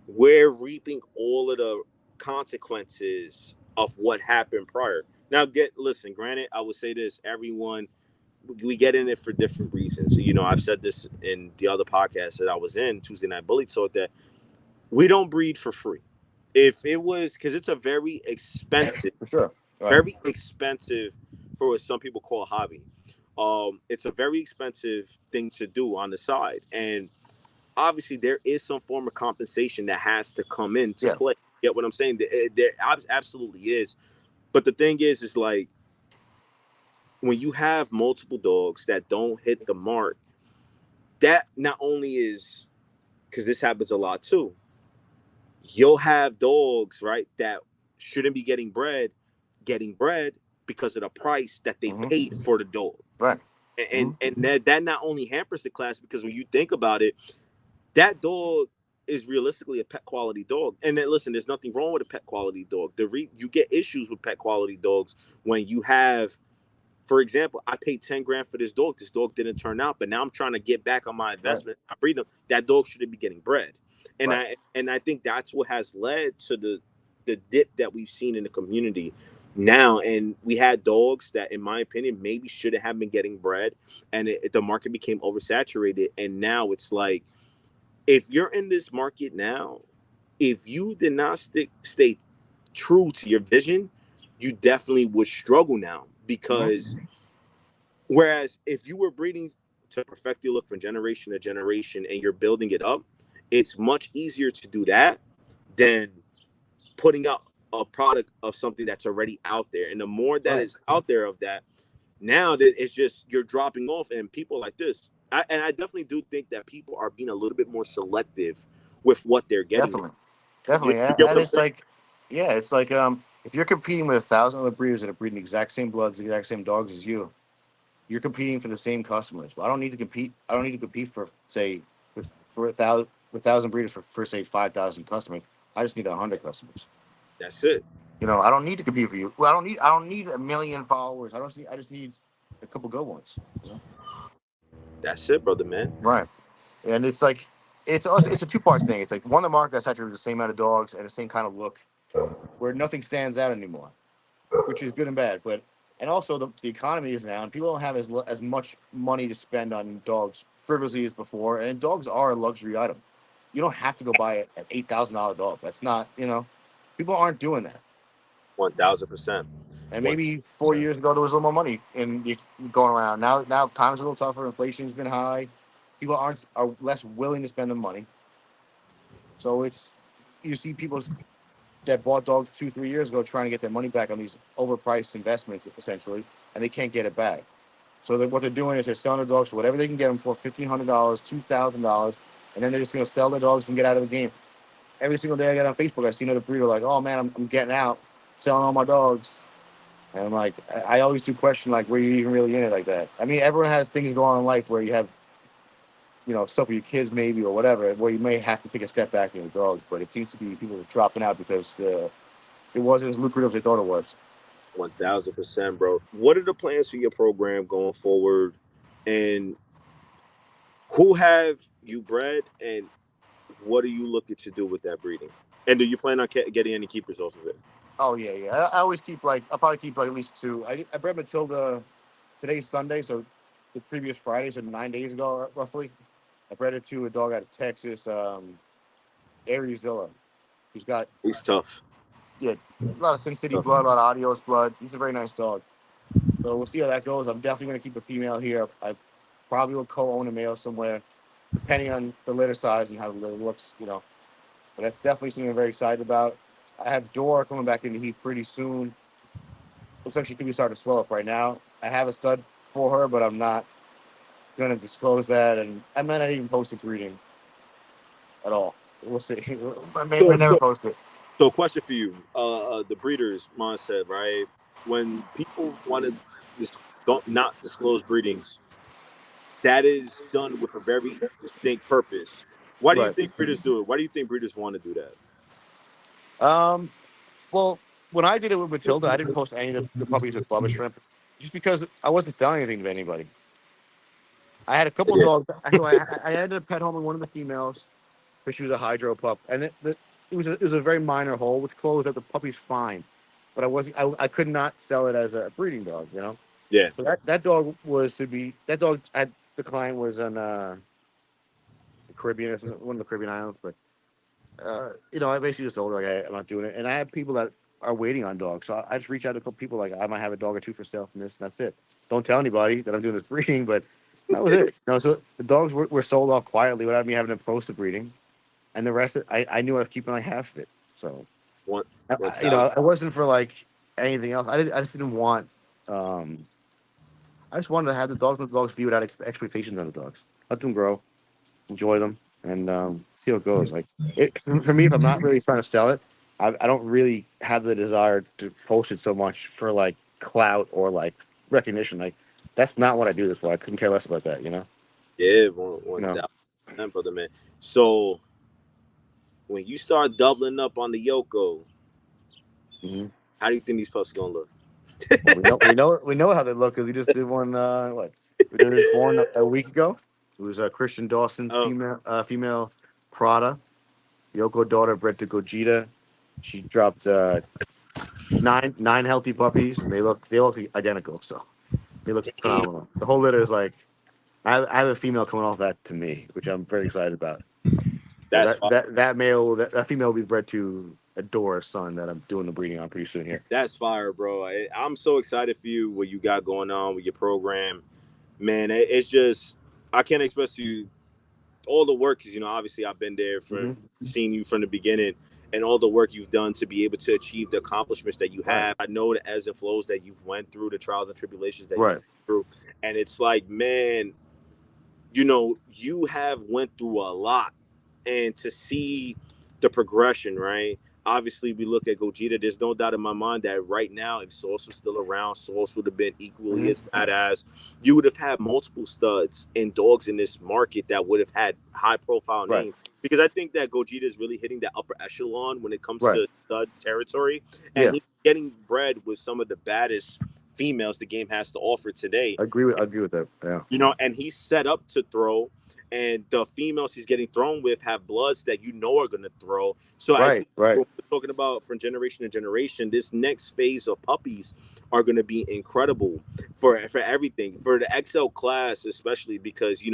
we're reaping all of the consequences of what happened prior. Now, listen, granted, I would say this, everyone we get in it for different reasons. You know, I've said this in the other podcast that I was in, Tuesday Night Bully Talk, that we don't breed for free. If it was, because it's a For sure. Right. very expensive for what some people call a hobby. It's a very expensive thing to do on the side, and obviously there is some form of compensation that has to come into Yeah. play. Get what I'm saying? There absolutely is. But the thing is like when you have multiple dogs that don't hit the mark, that not only is, because this happens a lot too, you'll have dogs, right, that shouldn't be getting bred because of the price that they Mm-hmm. paid for the dog. Right. Mm-hmm. And that not only hampers the class, because when you think about it, that dog is realistically a pet quality dog. And then listen, there's nothing wrong with a pet quality dog. You get issues with pet quality dogs when you have, for example, I paid 10 grand for this dog. This dog didn't turn out, but now I'm trying to get back on my Right. investment. I breed them. That dog shouldn't be getting bred. And Right. I think that's what has led to the dip that we've seen in the community now. And we had dogs that, in my opinion, maybe shouldn't have been getting bred, and the market became oversaturated. And now it's like, if you're in this market now, if you did not stay true to your vision, you definitely would struggle now. Mm-hmm. Because whereas if you were breeding to perfect your look from generation to generation and you're building it up, it's much easier to do that than putting out a product of something that's already out there. And the more that Right. is out there of that, now that it's just you're dropping off, and people like this. And I definitely do think that people are being a little bit more selective with what they're getting now. Definitely. Definitely. You get And what I'm it's saying? like, yeah, it's like if you're competing with 1,000 other breeders that are breeding the exact same bloods, the exact same dogs as you, you're competing for the same customers. But I don't need to compete. I don't need to compete for say for 1,000 breeders for say 5,000 customers. I just need 100 customers. That's it. I don't need to compete for you. Well, I don't need a million followers. I just need a couple good ones. That's it, brother, man. Right. And it's like it's a two-part thing. It's like one, the market has saturated with the same amount of dogs and the same kind of look, where nothing stands out anymore, which is good and bad. But and also the economy is down. People don't have as much money to spend on dogs frivolously as before, and dogs are a luxury item. You don't have to go buy an $8,000 dog. That's not people aren't doing that. 1,000%. And One. maybe 4 years ago there was a little more money going around. Now times are a little tougher. Inflation's been high. People are less willing to spend the money. So you see people that bought dogs 2 3 years ago trying to get their money back on these overpriced investments essentially, and they can't get it back. So what they're doing is they're selling the dogs for whatever they can get them for, $1,500, $2,000, and then they're just going to sell the dogs and get out of the game. Every single day I get on Facebook, I see another breeder like, oh man, I'm getting out, selling all my dogs. And I'm like, I always do question like, were you even really in it like that? I mean, everyone has things going on in life where you have, stuff with your kids maybe or whatever, where you may have to take a step back in the dogs. But it seems to be people are dropping out because it wasn't as lucrative as they thought it was. 1,000%, bro. What are the plans for your program going forward? And who have you bred? And what are you looking to do with that breeding? And do you plan on getting any keepers off of it? Oh yeah, yeah. I always keep I'll probably keep at least two. I bred Matilda. Today's Sunday, so the previous Friday, so 9 days ago roughly. I bred her to a dog out of Texas, Arizilla, who's got He's tough. yeah a lot of Sin City Tough. blood, a lot of Adios blood. He's a very nice dog. So we'll see how that goes. I'm definitely going to keep a female here. I probably will co-own a male somewhere, depending on the litter size and how the litter looks. But that's definitely something I'm very excited about. I have Dora coming back into heat pretty soon. Looks like she could be starting to swell up right now. I have a stud for her, but I'm not going to disclose that. And I might not even post a breeding at all. We'll see. I may So, never so, post it. so, question for you: the breeders mindset, right? When people want to don't not disclose breedings, that is done with a very distinct purpose. Why do you Right. think breeders do it? Why do you think breeders want to do that? Um, well, when I did it with Matilda, I didn't post any of the puppies with Bubba Shrimp just because I wasn't selling anything to anybody. I had a couple Yeah. dogs. I had a pet home in one of the females because she was a hydro pup, and it was a very minor hole, which closed up the puppy's fine, but I could not sell it as a breeding dog. Yeah. So that dog was to be that dog at the client was on the Caribbean or something, one of the Caribbean islands, but I basically just told her like I'm not doing it, and I have people that are waiting on dogs, so I just reach out to a couple people like I might have a dog or two for sale from this, and that's it. Don't tell anybody that I'm doing this breeding, but that was it. So the dogs were sold off quietly without me having to post the breeding, and the rest I knew I was keeping like half of it. So One 1,000. I wasn't for like anything else. I just didn't want. Um, I just wanted to have the dogs and the dogs view without expectations on the dogs. Let them grow, enjoy them, and see how it goes. Like for me, if I'm not really trying to sell it, I don't really have the desire to post it so much for like clout or like recognition. Like that's not what I do this for. I couldn't care less about that. Yeah, You one know. thousand, brother man. So when you start doubling up on the Yoko, Mm-hmm. how do you think these pups are gonna look? Well, we know how they look because we just did one. What we did this born a week ago. It was Christian Dawson's Oh, female Prada. Yoko daughter bred to Gogeta. She dropped nine healthy puppies, and they look identical. So they look damn, phenomenal. The whole litter is like I have a female coming off that to me, which I'm very excited about. So that's fire. that female will be bred to adore a son that I'm doing the breeding on pretty soon here. That's fire, bro. I'm so excited for you. What you got going on with your program, man. It's just I can't express to you all the work. Because obviously I've been there for Mm-hmm. seeing you from the beginning, and all the work you've done to be able to achieve the accomplishments that you Right, have. I know the ebbs and flows that you've went through, the trials and tribulations that you right, went through, and it's like, man, you have went through a lot, and to see the progression, right? Obviously, we look at Gogeta. There's no doubt in my mind that right now, if Sauce was still around, Sauce would have been equally mm-hmm. as badass. You would have had multiple studs and dogs in this market that would have had high profile Right, names. Because I think that Gogeta is really hitting that upper echelon when it comes right. to stud territory, and Yeah, he's getting bred with some of the baddest females the game has to offer today. I agree with that. Yeah, And he's set up to throw, and the females he's getting thrown with have bloods that are going to throw. So I right, think right, what we're talking about from generation to generation, this next phase of puppies are going to be incredible for everything, for the XL class, especially because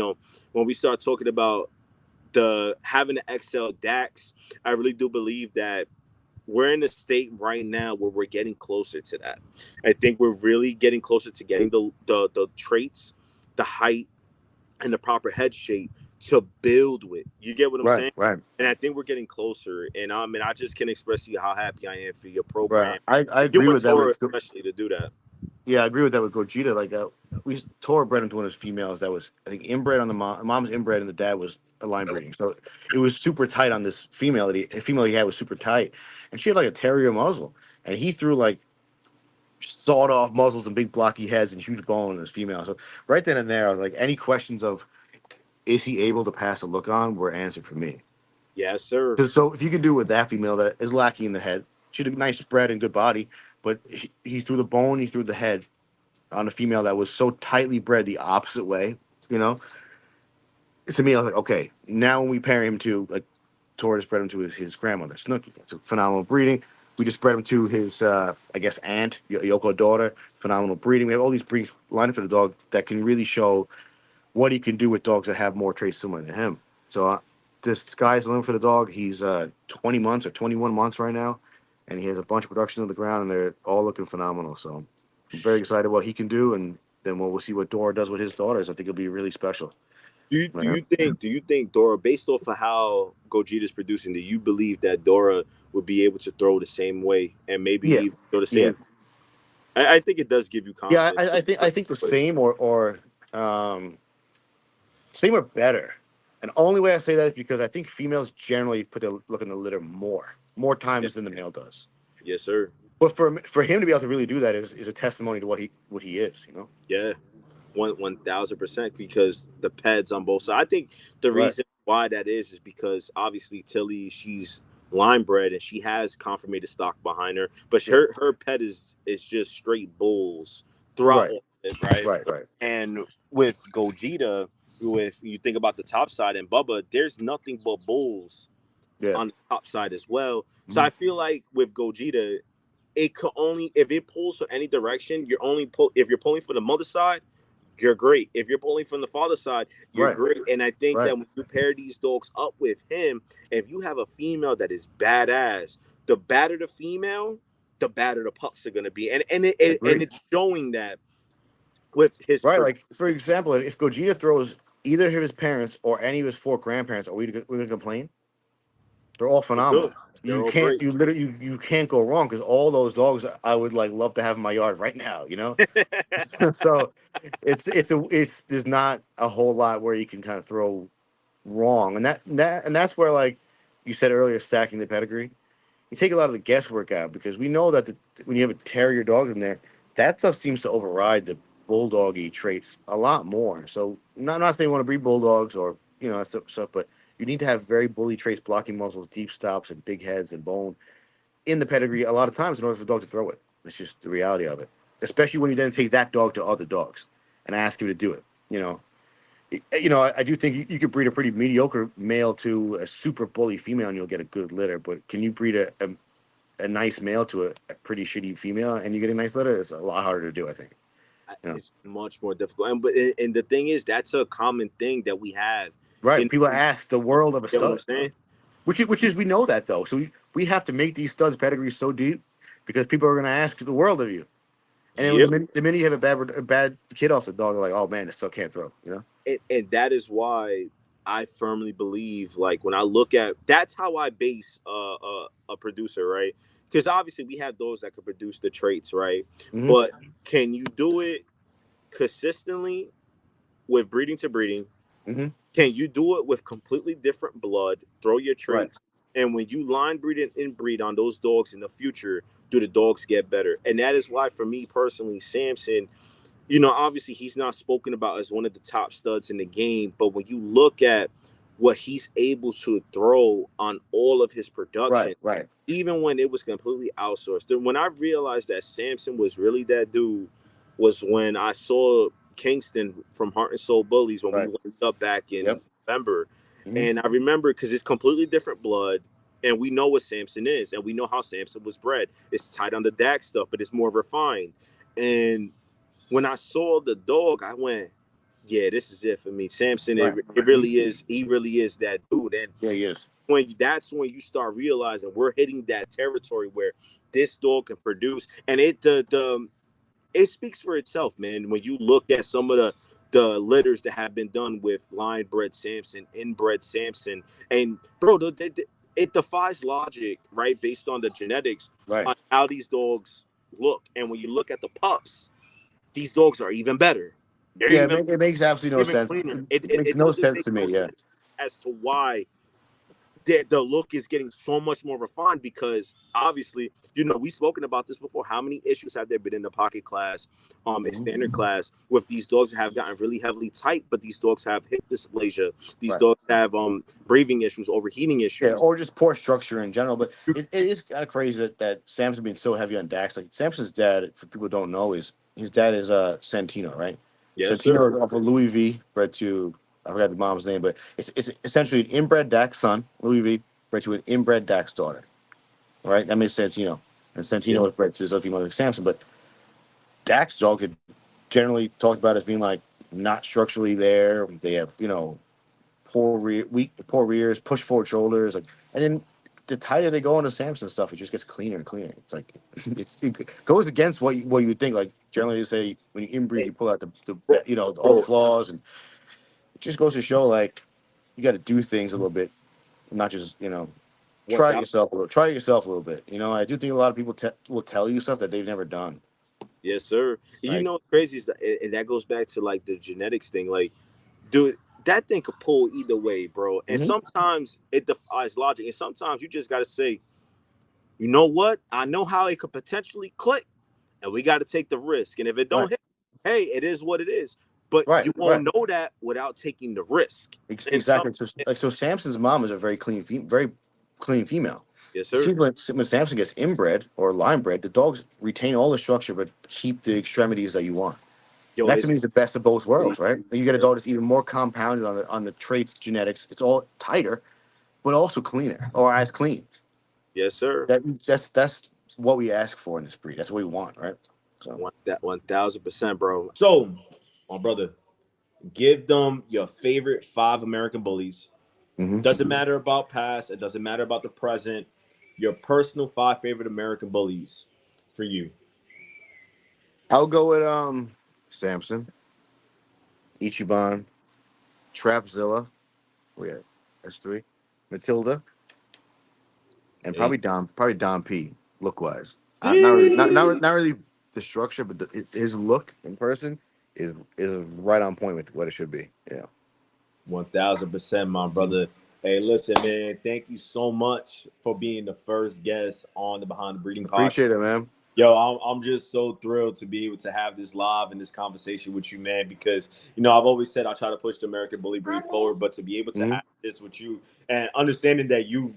when we start talking about the having the XL DAX, I really do believe that we're in a state right now where we're getting closer to that. I think we're really getting closer to getting the traits, the height, and the proper head shape to build with. You get what I'm right, saying? right. And I think we're getting closer. And I just can express to you how happy I am for your Right. program. I You agree and with that Tora with especially to do that. yeah, I agree with that with Gogeta. Like we Tora bred into one of his females that was I think inbred on the mom's inbred and the dad was a line breeding. So it was super tight on this female the female he had was super tight, and she had like a terrier muzzle, and he threw like sawed off muzzles and big blocky heads and huge bone in this female. So right then and there, I was like, any questions of is he able to pass a look on were answered for me. Yes, sir. So if you can do it with that female that is lacking in the head, she had a nice spread and good body, but he threw the bone, he threw the head on a female that was so tightly bred the opposite way, you know. To me, I was like, okay, now when we pair him to like Torres bred him to his grandmother, Snooky. It's a phenomenal breeding. We just bred him to his, I guess, aunt, Yoko daughter. Phenomenal breeding. We have all these breeds lined up for the dog that can really show what he can do with dogs that have more traits similar to him. So this sky's the limit for the dog. He's 20 months or 21 months right now, and he has a bunch of production on the ground, and they're all looking phenomenal. So I'm very excited what he can do, and then we'll see what Dora does with his daughters. I think it'll be really special. Do Man. you think Dora, based off of how Gogeta's producing, do you believe that Dora would be able to throw the same way and maybe Yeah, even throw the yeah, same? I think it does give you yeah. confidence. I think the same or same or better. And only way I say that is because I think females generally put their look in the litter more Yeah. times than the male does. Yes, sir. But for him to be able to really do that is a testimony to what he is, you know. Yeah. 1,000% because the peds on both sides. I think the Right. reason why that is because obviously Tilly, she's line bred and she has conformated stock behind her, but Yeah. her pet is just straight bulls throughout Right. all of it, right? Right. Right. And with Gogeta, with you think about the top side and Bubba, there's nothing but bulls Yeah. on the top side as well. So Mhm. I feel like with Gogeta, it could only, if it pulls from any direction, you're only pull if you're pulling from the mother side, you're great. If you're pulling from the father side, you're Right. great. And I think Right. that when you pair these dogs up with him, if you have a female that is badass, the badder the female, the badder the pups are gonna be. And Agreed. it's showing that with his Right. Like for example, if Gogeta throws either of his parents or any of his four grandparents, are we gonna complain? They're all they're good. phenomenal. They're You all can't, great. you literally, you can't go wrong because all those dogs I would like love to have in my yard right now. You know, so it's there's not a whole lot where you can kind of throw wrong, and that's where, like you said earlier, stacking the pedigree, you take a lot of the guesswork out because we know that when you have a terrier dog in there, that stuff seems to override the bulldoggy traits a lot more. So not saying you want to breed bulldogs or that stuff, but you need to have very bully traits, blocking muscles, deep stops, and big heads and bone in the pedigree a lot of times in order for the dog to throw it. It's just the reality of it. Especially when you then take that dog to other dogs and ask him to do it. I do think you could breed a pretty mediocre male to a super bully female and you'll get a good litter. But can you breed a nice male to a pretty shitty female and you get a nice litter? It's a lot harder to do, I think. It's much more difficult. And the thing is, that's a common thing that we have. Right. In People ask the world of a You know what I'm stud. saying? Which is we know that though. So we have to make these studs pedigrees so deep because people are gonna ask the world of you. And then when Yep. the minute you have a bad kid off the dog, they're like, oh man, it still can't throw. And that is why I firmly believe, like when I look at, that's how I base a producer, right? Because obviously we have those that can produce the traits, right? Hmm. But can you do it consistently with breeding to breeding? Hmm. Can you do it with completely different blood? Throw your Right. traits, and when you line breed and inbreed on those dogs in the future, do the dogs get better? And that is why, for me personally, Samson, obviously he's not spoken about as one of the top studs in the game, but when you look at what he's able to throw on all of his Right. production, Right. even when it was completely outsourced, then when I realized that Samson was really that dude was when I saw Kingston from Heart and Soul Bullies when we Right. linked up back in Yep. November. Hmm. And I remember because it's completely different blood. And we know what Samson is, and we know how Samson was bred. It's tight on the DAC stuff, but it's more refined. And when I saw the dog, I went, "Yeah, this is it for me." Samson, Right. it really is. He really is that dude. And Yeah, he is. that's when you start realizing we're hitting that territory where this dog can produce, and it speaks for itself, man. When you look at some of the litters that have been done with line bred Samson, inbred Samson, and bro, it defies logic, right? Based on the genetics Right. on how these dogs look, and when you look at the pups, these dogs are even better. They're Yeah, even it makes absolutely no sense. cleaner. It makes It no doesn't sense make to me. no Yeah. sense as to why the look is getting so much more refined, because obviously, we've spoken about this before. How many issues have there been in the pocket class, in standard Hmm. class, with these dogs that have gotten really heavily tight, but these dogs have hip dysplasia. These Right. dogs have breathing issues, overheating Yeah, issues. or just poor structure in general. But it is kind of crazy that Samson being so heavy on Dax. Like Samson's dad, for people who don't know, is his dad is Santino, right? Yes, Santino sir. is off of Louis V, bred to I forgot the mom's name, but it's essentially an inbred Dax son, Louis V, bred to an inbred Dax daughter. Right? That makes sense, And Yeah. Santino was bred to his other female like Samson, but Dax dog could generally talked about as being like not structurally there. They have, poor rears, push forward shoulders, like, and then the tighter they go into Samson stuff, it just gets cleaner and cleaner. It's like it goes against what you would think. Like generally, they say when you inbreed, Hey, you pull out the bro, all the bro, flaws, and it just goes to show like you got to do things a little bit, not just without try it yourself a little bit. I do think a lot of people will tell you stuff that they've never done. yes, sir. Like, What's crazy is that, and that goes back to like the genetics thing. Like, dude, that thing could pull either way, bro. And hmm sometimes it defies logic, and sometimes you just got to say, you know what? I know how it could potentially click, and we got to take the risk. And if it don't right, hit, hey, it is what it is. But right, you right. won't know that without taking the risk. And some, Exactly. So Samson's mom is a very clean female. yes, It sir. seems when Samson gets inbred or line bred, the dogs retain all the structure but keep the extremities that you want. And Yo, that to it's me is the best of both worlds, right? You get a yes, dog that's even more compounded on the traits genetics. It's all tighter, but also cleaner or as clean. yes, sir. That's what we ask for in this breed. That's what we want, right? So 1000%, bro. So, my brother, give them your favorite 5 American bullies. Doesn't matter about past. It doesn't matter about the present. Your personal 5 favorite American bullies for you. I'll go with Samson, Ichiban, Trapzilla. We got that's 3. Matilda, and Hey, probably Don P. Look wise, gee. not really the structure, but his look in person is right on point with what it should be. Yeah. 1000%, my brother. Hey, listen, man. Thank you so much for being the first guest on the Behind the Breeding podcast. Appreciate it, man. Yo, I'm just so thrilled to be able to have this live and this conversation with you, man, because, I've always said I try to push the American bully breed forward, but to be able to have this with you and understanding that you've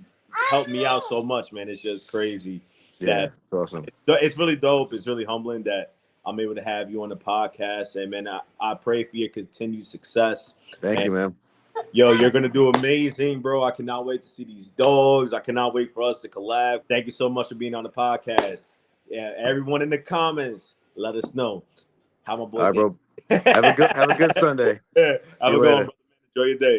helped me out so much, man, it's just crazy. Yeah, That it's awesome. it's really dope. It's really humbling that I'm able to have you on the podcast. And, man, I pray for your continued success. Thank And you, man. yo, you're gonna do amazing, bro. I cannot wait to see these dogs. I cannot wait for us to collab. Thank you so much for being on the podcast. Yeah, everyone in the comments, let us know how my boy. All right, bro. Have a good Sunday. Have See a you good one, later. brother. Enjoy your day.